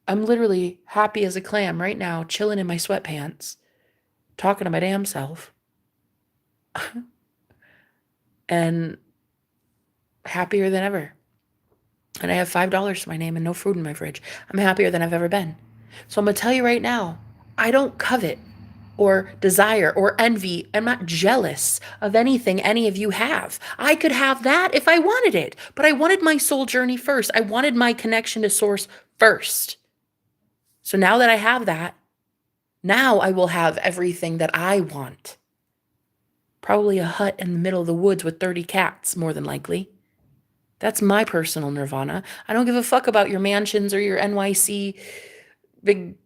A: I'm literally happy as a clam right now, chilling in my sweatpants, talking to my damn self, and happier than ever. And I have $5 to my name and no food in my fridge. I'm happier than I've ever been. So I'm going to tell you right now, I don't covet or desire or envy. I'm not jealous of anything any of you have. I could have that if I wanted it, but I wanted my soul journey first. I wanted my connection to source first. So now that I have that, now I will have everything that I want. Probably a hut in the middle of the woods with 30 cats, more than likely. That's my personal nirvana. I don't give a fuck about your mansions or your NYC big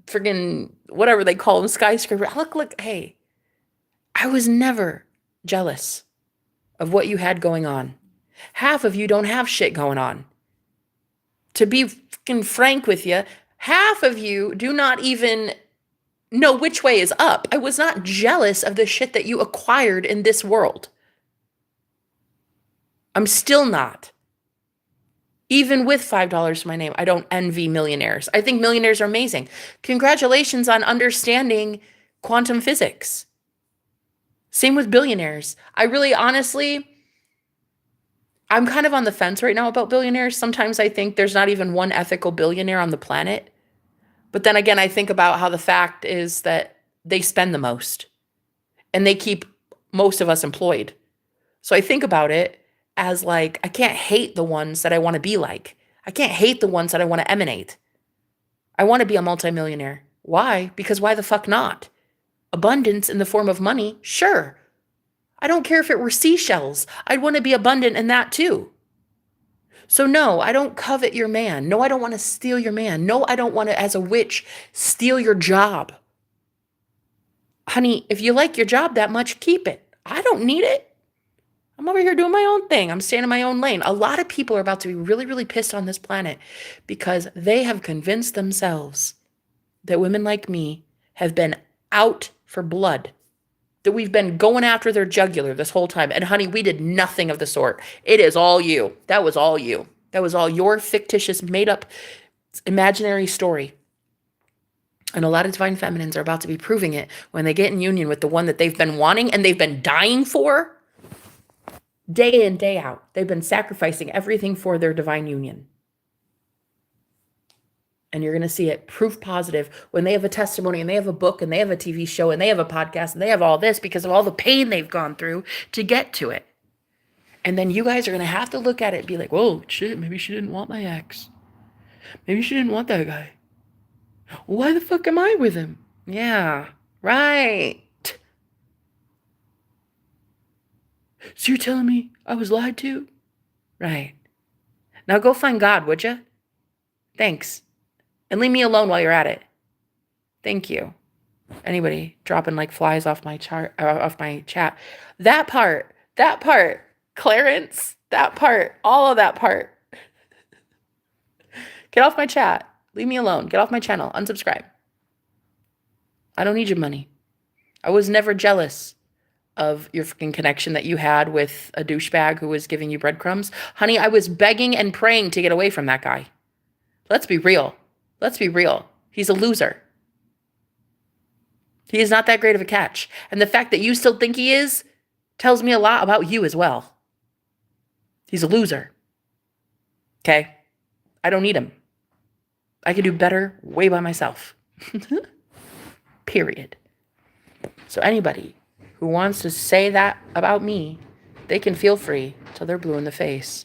A: friggin' whatever they call them, skyscraper. Look, hey, I was never jealous of what you had going on. Half of you don't have shit going on. To be fucking frank with you, half of you do not even know which way is up. I was not jealous of the shit that you acquired in this world. I'm still not. Even with $5 to my name, I don't envy millionaires. I think millionaires are amazing. Congratulations on understanding quantum physics. Same with billionaires. I really honestly, I'm kind of on the fence right now about billionaires. Sometimes I think there's not even one ethical billionaire on the planet. But then again, I think about how the fact is that they spend the most and they keep most of us employed. So I think about it as like, I can't hate the ones that I want to be like. I can't hate the ones that I want to emanate. I want to be a multimillionaire. Why? Because why the fuck not? Abundance in the form of money? Sure. I don't care if it were seashells. I'd want to be abundant in that too. So no, I don't covet your man. No, I don't want to steal your man. No, I don't want to, as a witch, steal your job. Honey, if you like your job that much, keep it. I don't need it. I'm over here doing my own thing. I'm staying in my own lane. A lot of people are about to be really, really pissed on this planet because they have convinced themselves that women like me have been out for blood, that we've been going after their jugular this whole time. And honey, we did nothing of the sort. It is all you. That was all you. That was all your fictitious, made up, imaginary story. And a lot of divine feminines are about to be proving it when they get in union with the one that they've been wanting and they've been dying for. Day in, day out. They've been sacrificing everything for their divine union. And you're going to see it proof positive when they have a testimony and they have a book and they have a TV show and they have a podcast and they have all this because of all the pain they've gone through to get to it. And then you guys are going to have to look at it and be like, whoa, shit, maybe she didn't want my ex. Maybe she didn't want that guy. Why the fuck am I with him? Yeah, right. So you're telling me I was lied to? Right. Now go find God, would you? Thanks. And leave me alone while you're at it. Thank you. Anybody dropping like flies off my chart, off my chat. That part, Clarence, that part, all of that part. Get off my chat. Leave me alone. Get off my channel. Unsubscribe. I don't need your money. I was never jealous of your freaking connection that you had with a douchebag who was giving you breadcrumbs. Honey, I was begging and praying to get away from that guy. Let's be real. Let's be real. He's a loser. He is not that great of a catch. And the fact that you still think he is tells me a lot about you as well. He's a loser. Okay? I don't need him. I can do better way by myself. Period. So anybody who wants to say that about me, they can feel free till they're blue in the face.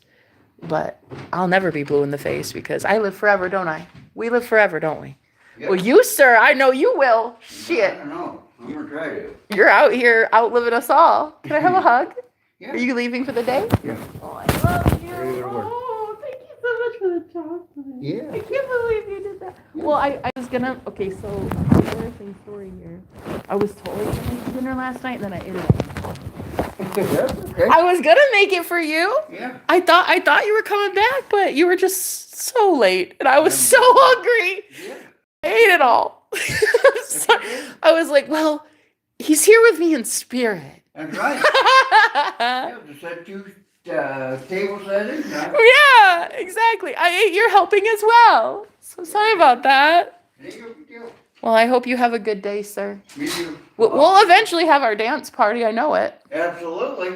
A: But I'll never be blue in the face because I live forever, don't I? We live forever, don't we? Yep. Well, you, sir, I know you will. Shit.
B: I don't know. I'm going to try to.
A: You're out here outliving us all. Can I have a hug?
B: Yeah.
A: Are you leaving for the day?
B: Yeah.
A: Oh, I love you.
B: Ready to go to work.
A: Oh, thank you so much for the chocolate.
B: Yeah.
A: I can't believe you did that. Yeah. Well, I was going to, okay, so embarrassing story here. I was totally going to make dinner last night and then I ate it.
B: Okay.
A: I was gonna make it for you.
B: Yeah.
A: I thought you were coming back, but you were just so late, and I was so hungry.
B: Yeah.
A: I ate it all. So, I was like, well, he's here with me in spirit.
B: That's right. Yeah, to set two table settings.
A: Yeah, exactly. I ate your helping as well. So sorry about that. Well, I hope you have a good day, sir.
B: You do.
A: We'll eventually have our dance party. I know it.
B: Absolutely.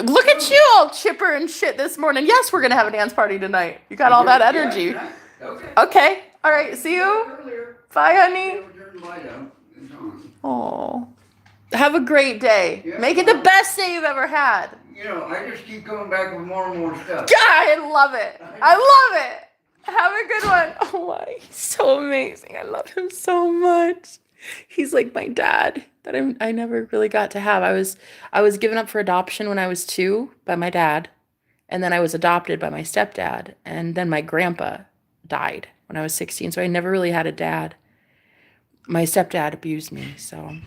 A: Look at you all chipper and shit this morning. Yes, we're going to have a dance party tonight. You got all that energy.
B: Yeah, okay.
A: Okay. All right. See you. Bye, honey. Oh. Have a great day.
B: Yeah.
A: Make it the best day you've ever had.
B: You know, I just keep coming back with more and more stuff.
A: God, I love it. I love it. Have a good one. Oh my, he's so amazing. I love him so much. He's like my dad that I never really got to have. I was given up for adoption when I was 2 by my dad, and then I was adopted by my stepdad, and then my grandpa died when I was 16, so I never really had a dad. My stepdad abused me, so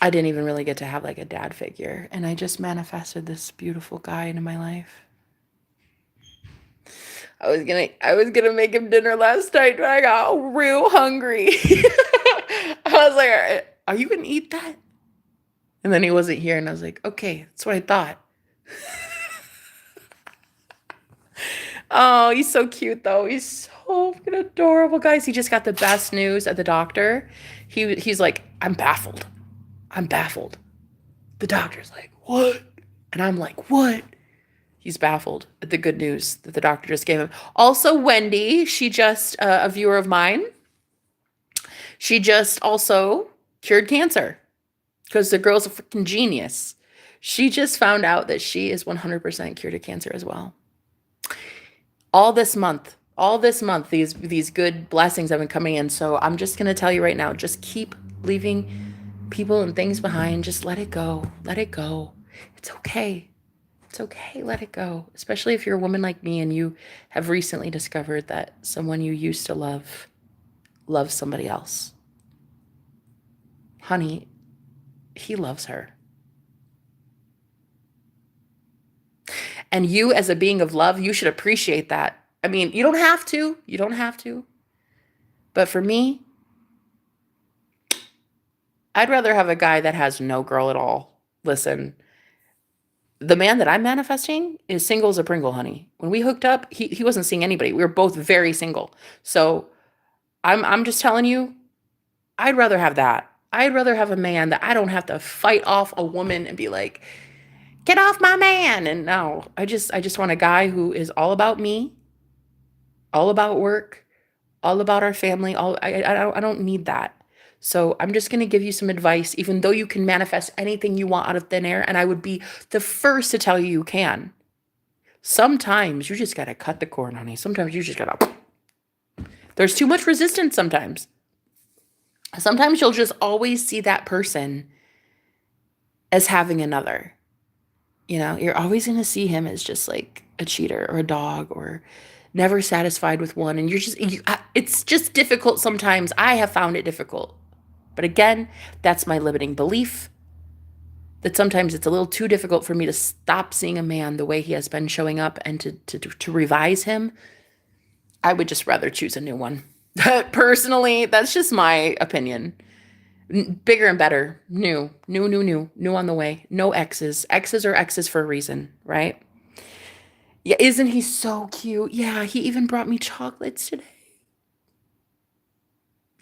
A: I didn't even really get to have like a dad figure, and I just manifested this beautiful guy into my life. I was gonna make him dinner last night, but I got real hungry. I was like, "Are you gonna eat that?" And then he wasn't here, and I was like, "Okay, that's what I thought." Oh, he's so cute though. He's so fucking adorable, guys. He just got the best news at the doctor. He's like, "I'm baffled. I'm baffled." The doctor's like, "What?" And I'm like, "What?" He's baffled at the good news that the doctor just gave him. Also, Wendy, she just, a viewer of mine, she just also cured cancer because the girl's a freaking genius. She just found out that she is 100% cured of cancer as well. All this month, these good blessings have been coming in. So I'm just going to tell you right now, just keep leaving people and things behind. Just let it go. Let it go. It's okay. It's okay, let it go. Especially if you're a woman like me and you have recently discovered that someone you used to love loves somebody else. Honey, he loves her. And you, as a being of love, you should appreciate that. I mean, you don't have to. You don't have to. But for me, I'd rather have a guy that has no girl at all. Listen, the man that I'm manifesting is single as a Pringle, honey. When we hooked up, he wasn't seeing anybody. We were both very single. So I'm just telling you, I'd rather have that. I'd rather have a man that I don't have to fight off a woman and be like, "Get off my man." And no, I just want a guy who is all about me, all about work, all about our family. I don't need that. So I'm just going to give you some advice, even though you can manifest anything you want out of thin air. And I would be the first to tell you you can. Sometimes you just got to cut the cord, honey. Sometimes you just got to. There's too much resistance sometimes. Sometimes you'll just always see that person as having another. You know, you're always going to see him as just like a cheater or a dog or never satisfied with one. And it's just difficult sometimes. I have found it difficult. But again, that's my limiting belief that sometimes it's a little too difficult for me to stop seeing a man the way he has been showing up and to revise him. I would just rather choose a new one. Personally, that's just my opinion. Bigger and better. New on the way. No exes. Exes are exes for a reason, right? Yeah, isn't he so cute? Yeah, he even brought me chocolates today.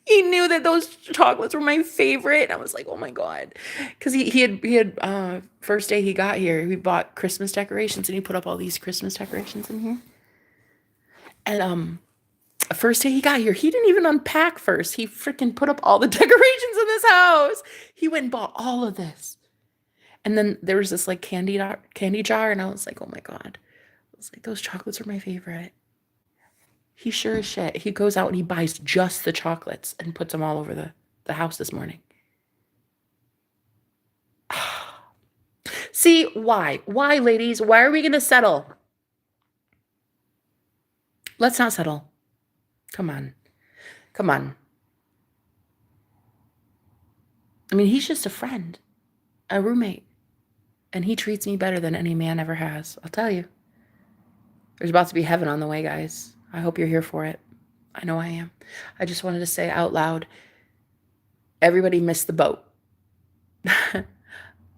A: He knew that those chocolates were my favorite. I was like, oh my God. Because he had first day he got here, we bought Christmas decorations and he put up all these Christmas decorations in here. And first day he got here, he didn't even unpack first. He freaking put up all the decorations in this house. He went and bought all of this. And then there was this like candy jar, and I was like, oh my God. I was like, those chocolates are my favorite. He sure as shit. He goes out and he buys just the chocolates and puts them all over the house this morning. See, why? Why, ladies? Why are we going to settle? Let's not settle. Come on. Come on. I mean, he's just a friend, a roommate, and he treats me better than any man ever has. I'll tell you. There's about to be heaven on the way, guys. I hope you're here for it. I know I am. I just wanted to say out loud, everybody missed the boat.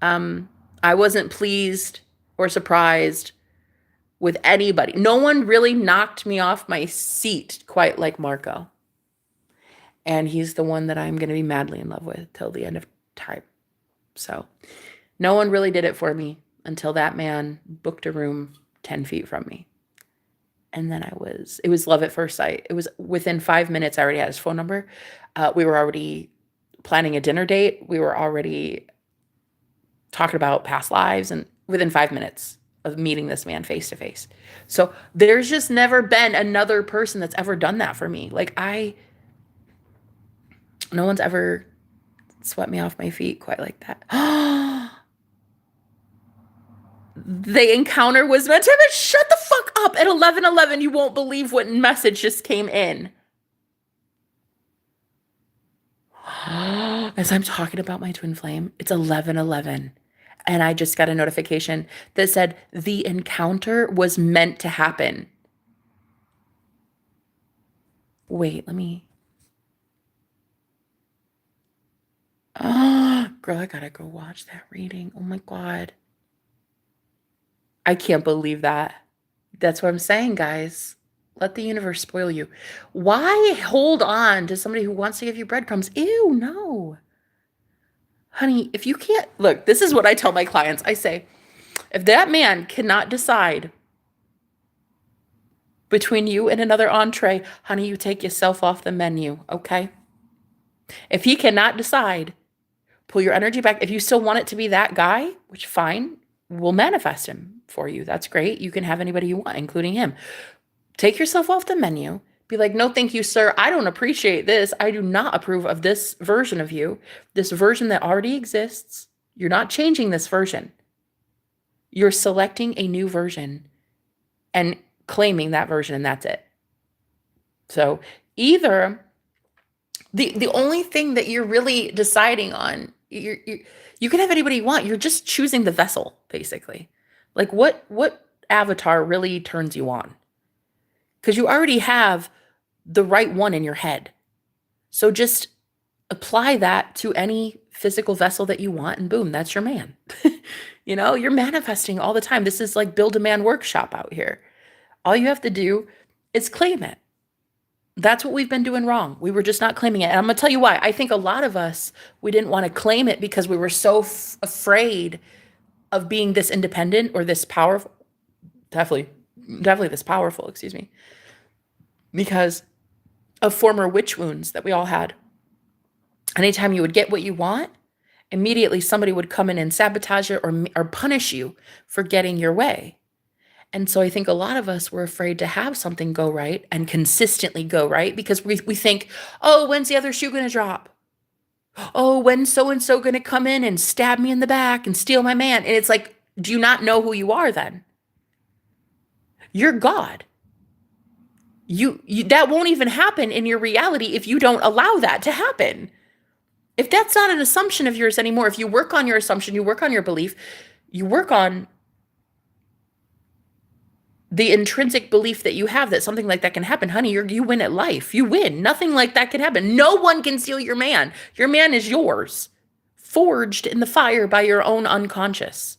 A: I wasn't pleased or surprised with anybody. No one really knocked me off my seat quite like Marco. And he's the one that I'm going to be madly in love with till the end of time. So no one really did it for me until that man booked a room 10 feet from me. And then it was love at first sight. It was within 5 minutes, I already had his phone number. We were already planning a dinner date. We were already talking about past lives, and within 5 minutes of meeting this man face to face. So there's just never been another person that's ever done that for me. Like no one's ever swept me off my feet quite like that. The encounter was meant to have. Shut the fuck up. At 11:11, you won't believe what message just came in. As I'm talking about my twin flame, it's 11:11, and I just got a notification that said the encounter was meant to happen. Wait, let me. Oh, girl, I gotta go watch that reading. Oh my God. I can't believe that. That's what I'm saying, guys. Let the universe spoil you. Why hold on to somebody who wants to give you breadcrumbs? Ew, no. Honey, if you can't, look, this is what I tell my clients. I say, if that man cannot decide between you and another entree, honey, you take yourself off the menu, okay? If he cannot decide, pull your energy back. If you still want it to be that guy, which fine, we'll manifest him for you. That's great. You can have anybody you want, including him. Take yourself off the menu. Be like, no, thank you, sir. I don't appreciate this. I do not approve of this version of you, this version that already exists. You're not changing this version. You're selecting a new version and claiming that version, and that's it. So either the only thing that you're really deciding on, you can have anybody you want. You're just choosing the vessel, basically. Like what avatar really turns you on? Because you already have the right one in your head. So just apply that to any physical vessel that you want, and boom, that's your man. You're manifesting all the time. This is like build a man workshop out here. All you have to do is claim it. That's what we've been doing wrong. We were just not claiming it. And I'm going to tell you why. I think a lot of us, we didn't want to claim it because we were so afraid of being this independent or this powerful. Definitely this powerful, excuse me. Because of former witch wounds that we all had. Anytime you would get what you want, immediately somebody would come in and sabotage it or punish you for getting your way. And so I think a lot of us were afraid to have something go right and consistently go right because we think, oh, when's the other shoe going to drop? Oh, when's so-and-so going to come in and stab me in the back and steal my man? And it's like, do you not know who you are then? You're God. You that won't even happen in your reality if you don't allow that to happen. If that's not an assumption of yours anymore, if you work on your assumption, you work on your belief, you work on the intrinsic belief that you have that something like that can happen, honey, you win at life. You win. Nothing like that can happen. No one can steal your man. Your man is yours, forged in the fire by your own unconscious.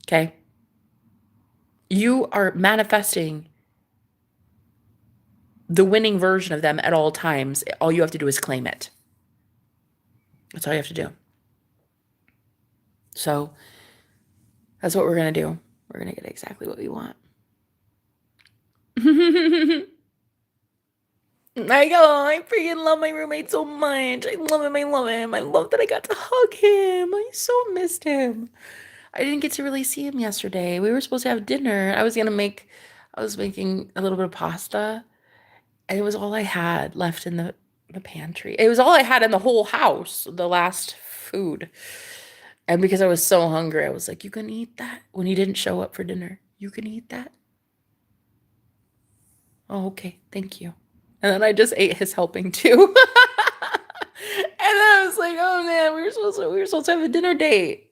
A: Okay? You are manifesting the winning version of them at all times. All you have to do is claim it. That's all you have to do. So that's what we're going to do. We're going to get exactly what we want. I freaking love my roommate so much. I love him. I love him. I love that I got to hug him. I so missed him. I didn't get to really see him yesterday. We were supposed to have dinner. I was making a little bit of pasta, and it was all I had left in the pantry. It was all I had in the whole house, the last food. And because I was so hungry, I was like, you can eat that when he didn't show up for dinner. You can eat that. Oh, okay. Thank you. And then I just ate his helping too. And then I was like, oh man, we were supposed to have a dinner date.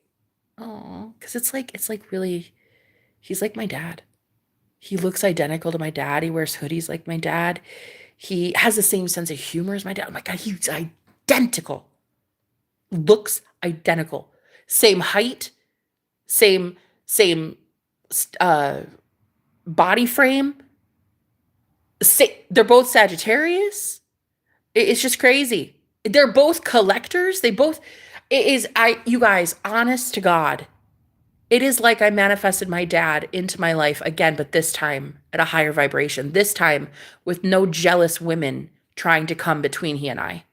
A: Oh, because it's like really, he's like my dad. He looks identical to my dad. He wears hoodies like my dad. He has the same sense of humor as my dad. Oh my God, he's identical. Looks identical. Same height, same body frame. They're both Sagittarius. It's just crazy. They're both collectors. You guys, honest to God, it is like I manifested my dad into my life again, but this time at a higher vibration. This time with no jealous women trying to come between he and I.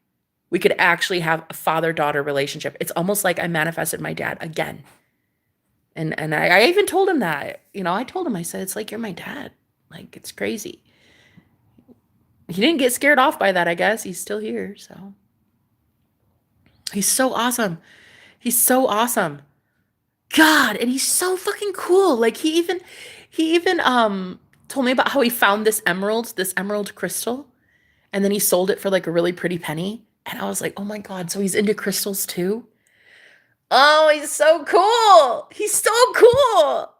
A: We could actually have a father-daughter relationship. It's almost like I manifested my dad again. And I even told him that. I told him, I said, it's like you're my dad. Like, it's crazy. He didn't get scared off by that, I guess. He's still here, so. He's so awesome. He's so awesome. God, and he's so fucking cool. Like, he even told me about how he found this emerald crystal, and then he sold it for like a really pretty penny. And I was like, oh my God, so he's into crystals too? Oh, he's so cool. He's so cool.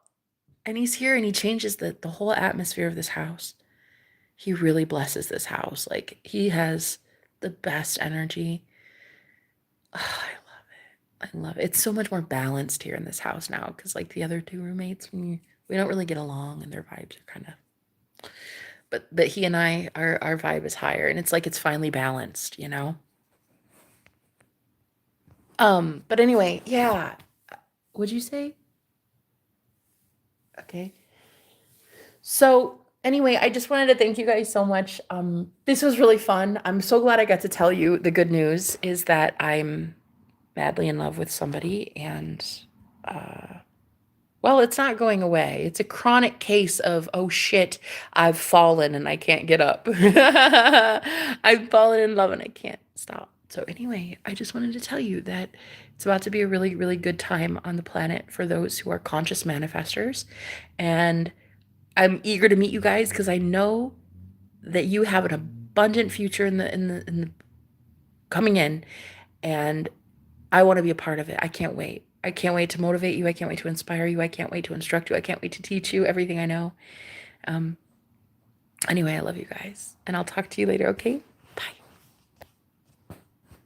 A: And he's here and he changes the whole atmosphere of this house. He really blesses this house. Like he has the best energy. Oh, I love it. It's so much more balanced here in this house now because like the other two roommates, we don't really get along and their vibes are kind of. But he and I, our vibe is higher, and it's like it's finally balanced, you know. But anyway, yeah. What'd you say? Okay. So anyway, I just wanted to thank you guys so much. This was really fun. I'm so glad I got to tell you the good news is that I'm madly in love with somebody, and uh, well, it's not going away. It's a chronic case of, oh shit, I've fallen and I can't get up. I've fallen in love and I can't stop. So, anyway, I just wanted to tell you that it's about to be a really, really good time on the planet for those who are conscious manifestors. And I'm eager to meet you guys because I know that you have an abundant future in the coming in, and I want to be a part of it. I can't wait. I can't wait to motivate you. I can't wait to inspire you. I can't wait to instruct you. I can't wait to teach you everything I know. Um, anyway, I love you guys, and I'll talk to you later, okay?